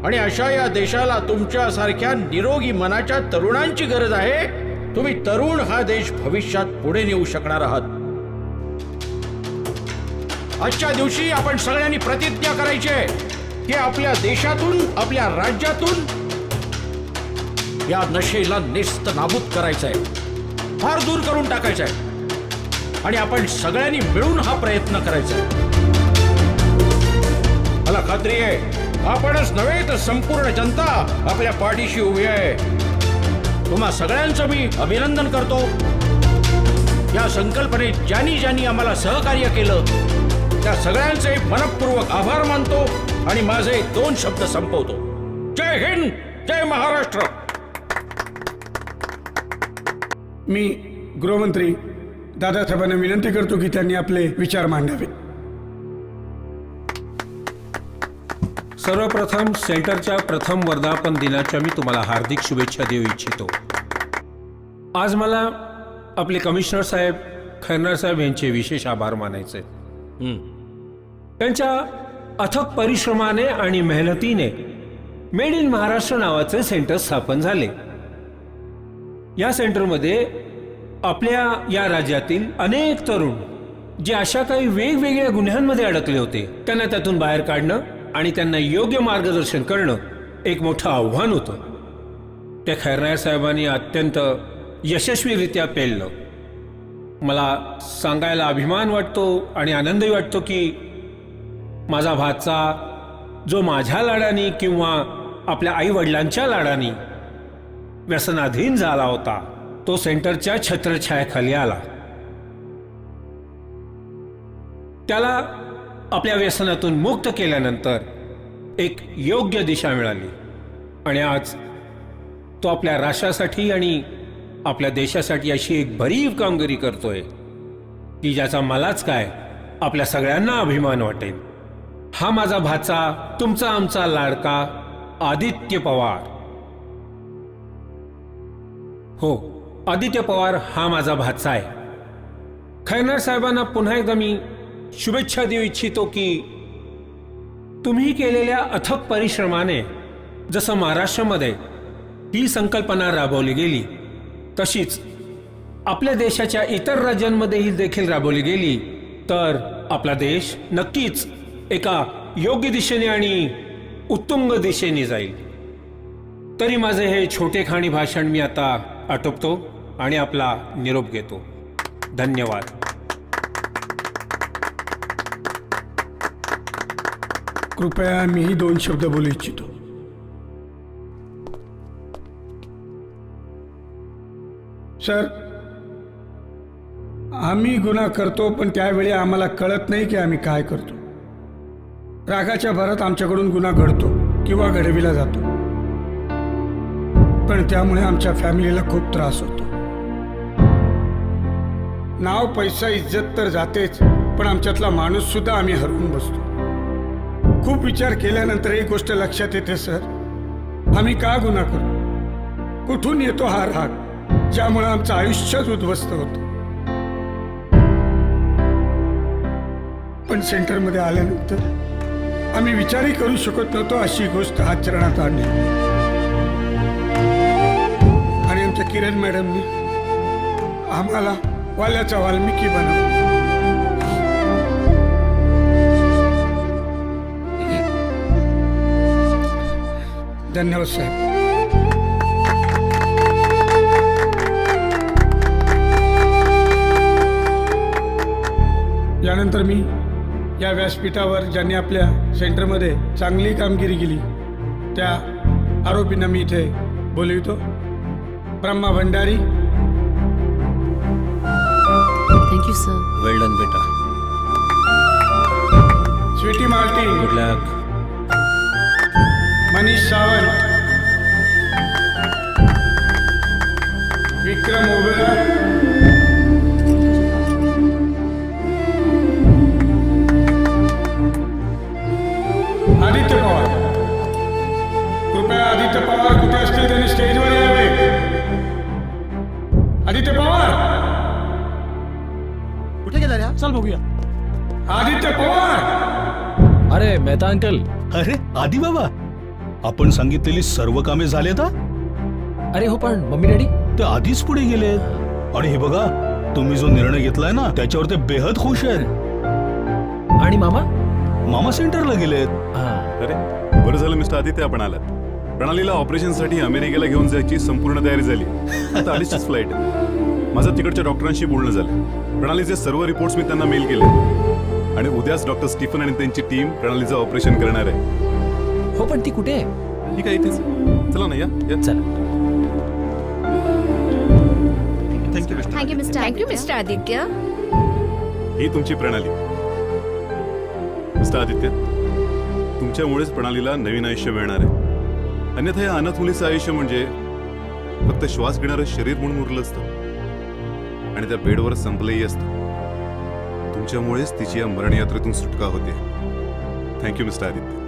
आणि अशा या देशाला तुमच्यासारख्या निरोगी मनाच्या तरुणांची गरज आहे. तुम्ही तरुण हा देश भविष्यात पुढे नेऊ शकणार आहात. आजच्या दिवशी आपण सगळ्यांनी प्रतिज्ञा करायची आहे की आपल्या देशातून, आपल्या राज्यातून या नशेला नेस्त नाबूद करायचं आहे, फार दूर करून टाकायचं आहे आणि आपण सगळ्यांनी मिळून हा प्रयत्न करायचा आहे. मला खात्री आहे आपणच नव्हे तर संपूर्ण जनता आपल्या पाठीशी उभी आहे. तुम्हा सगळ्यांचं मी अभिनंदन करतो. या संकल्पनेत ज्यांनी ज्यांनी आम्हाला सहकार्य केलं त्या सगळ्यांचे मनपूर्वक आभार मानतो आणि माझे 2 शब्द संपवतो. जय हिंद, जय महाराष्ट्र. मी गृहमंत्री दादासाहेबांना विनंती करतो की त्यांनी आपले विचार मांडावे. सर्वप्रथम सेंटरच्या प्रथम वर्धापन दिनाच्या मी तुम्हाला हार्दिक शुभेच्छा देऊ इच्छितो. आज मला आपले कमिशनर साहेब, खैरनार साहेब यांचे विशेष आभार मानायचे. त्यांच्या अथक परिश्रमाने आणि मेहनतीने मेड इन महाराष्ट्र नावाचे सेंटर स्थापन झाले. या सेंटरमध्ये आपल्या या राज्यातील अनेक तरुण जे अशा काही वेगवेगळ्या गुन्ह्यांमध्ये अडकले होते त्यांना त्यातून बाहेर काढणं आणि त्यांना योग्य मार्गदर्शन करणं एक मोठं आव्हान होतं. ते खैरनार साहेबांनी अत्यंत यशस्वीरित्या पेललं. मला सांगायला अभिमान वाटतो आणि आनंदही वाटतो की माझा भाचा जो माझ्या लाडानी किंवा आपल्या आई वडिलांच्या लाडानी व्यसनाधीन झाला होता तो सेंटरच्या छत्रछायाखाली आला. त्याला आपल्या व्यसनातून मुक्त केल्यानंतर एक योग्य दिशा मिळाली आणि आज तो आपल्या राष्ट्रासाठी आणि आपल्या देशासाठी अशी एक भरीव कामगिरी करतोय की ज्याचा मलाच काय आपल्या सगळ्यांना अभिमान वाटेल. हा माझा भाचा, तुमचा आमचा लाडका आदित्य पवार. हो, आदित्य पवार हा माझा भाचा आहे. खैरनार साहेबांना पुन्हा एकदा मी शुभेच्छा देऊ इच्छितो की तुम्ही केलेल्या अथक परिश्रमाने जसं महाराष्ट्रामध्ये ही संकल्पना राबवली गेली तशीच आपल्या देशाच्या इतर राज्यांमध्येही देखील राबवली गेली तर आपला देश नक्कीच एका योग्य दिशेने आणि उत्तुंग दिशेने जाईल. तरी माझे हे छोटेखानी भाषण मी आता आटोपतो आणि आपला निरोप घेतो. धन्यवाद. कृपया मीही 2 शब्द बोलू इच्छितो. सर, आम्ही गुन्हा करतो पण त्यावेळी आम्हाला कळत नाही की आम्ही काय करतो. रागाच्या भरात आमच्याकडून गुन्हा घडतो किंवा घडविला जातो पण त्यामुळे आमच्या फॅमिलीला खूप त्रास होतो. नाव, पैसा, इज्जत तर जातेच पण आमच्यातला माणूस सुद्धा आम्ही हरवून बसतो. खूप विचार केल्यानंतर एक गोष्ट लक्षात येते सर, आम्ही का गुन्हा करतो, कुठून येतो हा राग ज्यामुळे आमचं आयुष्यच उद्ध्वस्त होतं. पण सेंटरमध्ये आल्यानंतर आम्ही विचारही करू शकत नव्हतो अशी गोष्ट आचरणात आणली आणि आमच्या किरण मॅडमनी आम्हाला वाल्याचा वाल्मिकी बनवला. धन्यवाद साहेब. यानंतर मी या व्यासपीठावर ज्यांनी आपल्या सेंटरमध्ये चांगली कामगिरी केली त्या आरोपींना मी इथे बोलवितो. Brahma Bhandari. Thank you sir. Well done बेटा. Sweety Martin. Good luck. Manish Sawant. Vikram Oberoi, Aditya Pawar. कृपया आदित्य पवार कुठे असतील त्यांनी स्टेजवर यावे. आदित्य पवार, कुठे गेला रे? चल बघूया. आदित्य पवार. अरे मेहता अंकल. अरे आधी बाबा, आपण सांगितलेली सर्व कामे झालेत हा? अरे हो, पण मम्मी डॅडी. ते आधीच पुढे गेलेत. आणि हे बघा, तुम्ही जो निर्णय घेतलाय ना त्याच्यावर ते बेहद खुश आहेत. आणि मामा. मामा सेंटरला गेलेत. अरे बरं झालं मिस्टर आदित्य आपण आलात. प्रणालीला ऑपरेशनसाठी अमेरिकेला घेऊन जायची संपूर्ण तयारी झाली. आता आधीच फ्लाईट. माझं तिकडच्या डॉक्टरांशी बोलणं झालं. प्रणालीचे सर्व रिपोर्ट्स मी त्यांना मेल केले आणि उद्याच डॉक्टर स्टीफन आणि त्यांची टीम प्रणालीचं ऑपरेशन करणार आहे. हो, पण ती कुठे आहे? ठीक आहे, इथेच. चला ना, या चला. Thank you mister Aditya. ही तुमची प्रणाली. मिस्टर आदित्य, तुमच्यामुळेच प्रणालीला नवीन आयुष्य मिळणार आहे. अन्यथा या अनाथ मुलीचं आयुष्य म्हणजे फक्त श्वास घेणारं शरीर म्हणून उरलं असतं आणि त्या बेडवर संपलंही असतं. तुमच्यामुळेच तिची या मरण यात्रेतून सुटका होते. Thank you mister Aditya.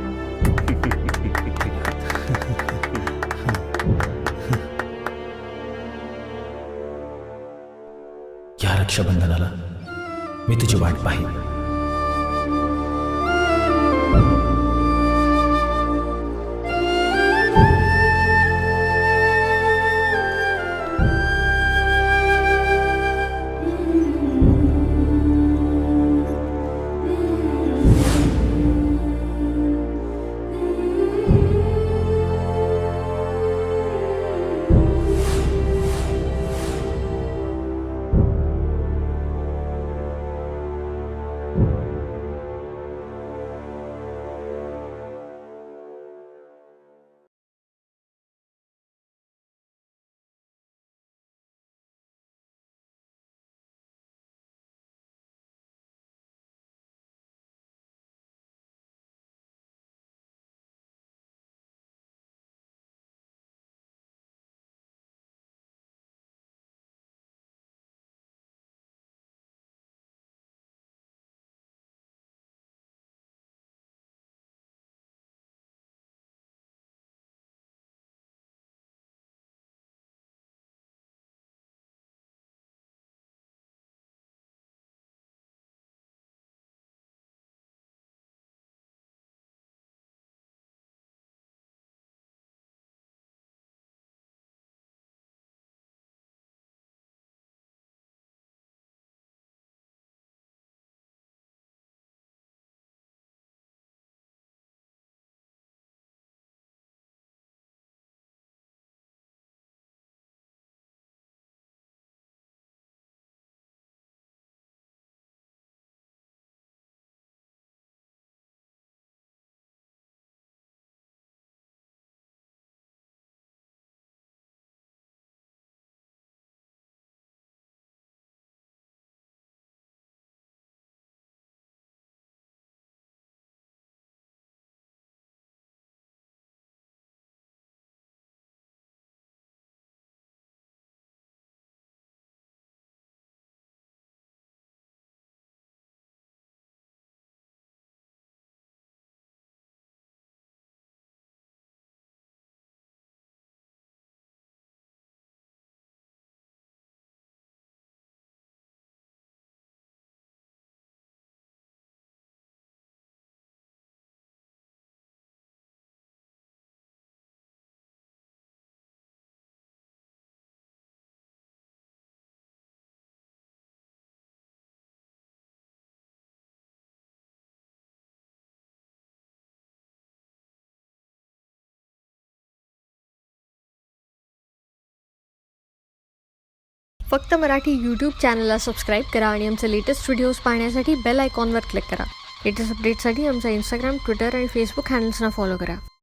या रक्षाबंधनाला मी तुझी वाट पाहिन. फक्त मराठी यूट्यूब चॅनलला सबस्क्राईब करा आणि आमचे लेटेस्ट व्हिडिओज पाहण्यासाठी बेल आयकॉनवर क्लिक करा. लेटेस्ट अपडेटसाठी आमचा इंस्टाग्राम, ट्विटर आणि फेसबुक हँडल्सना फॉलो करा.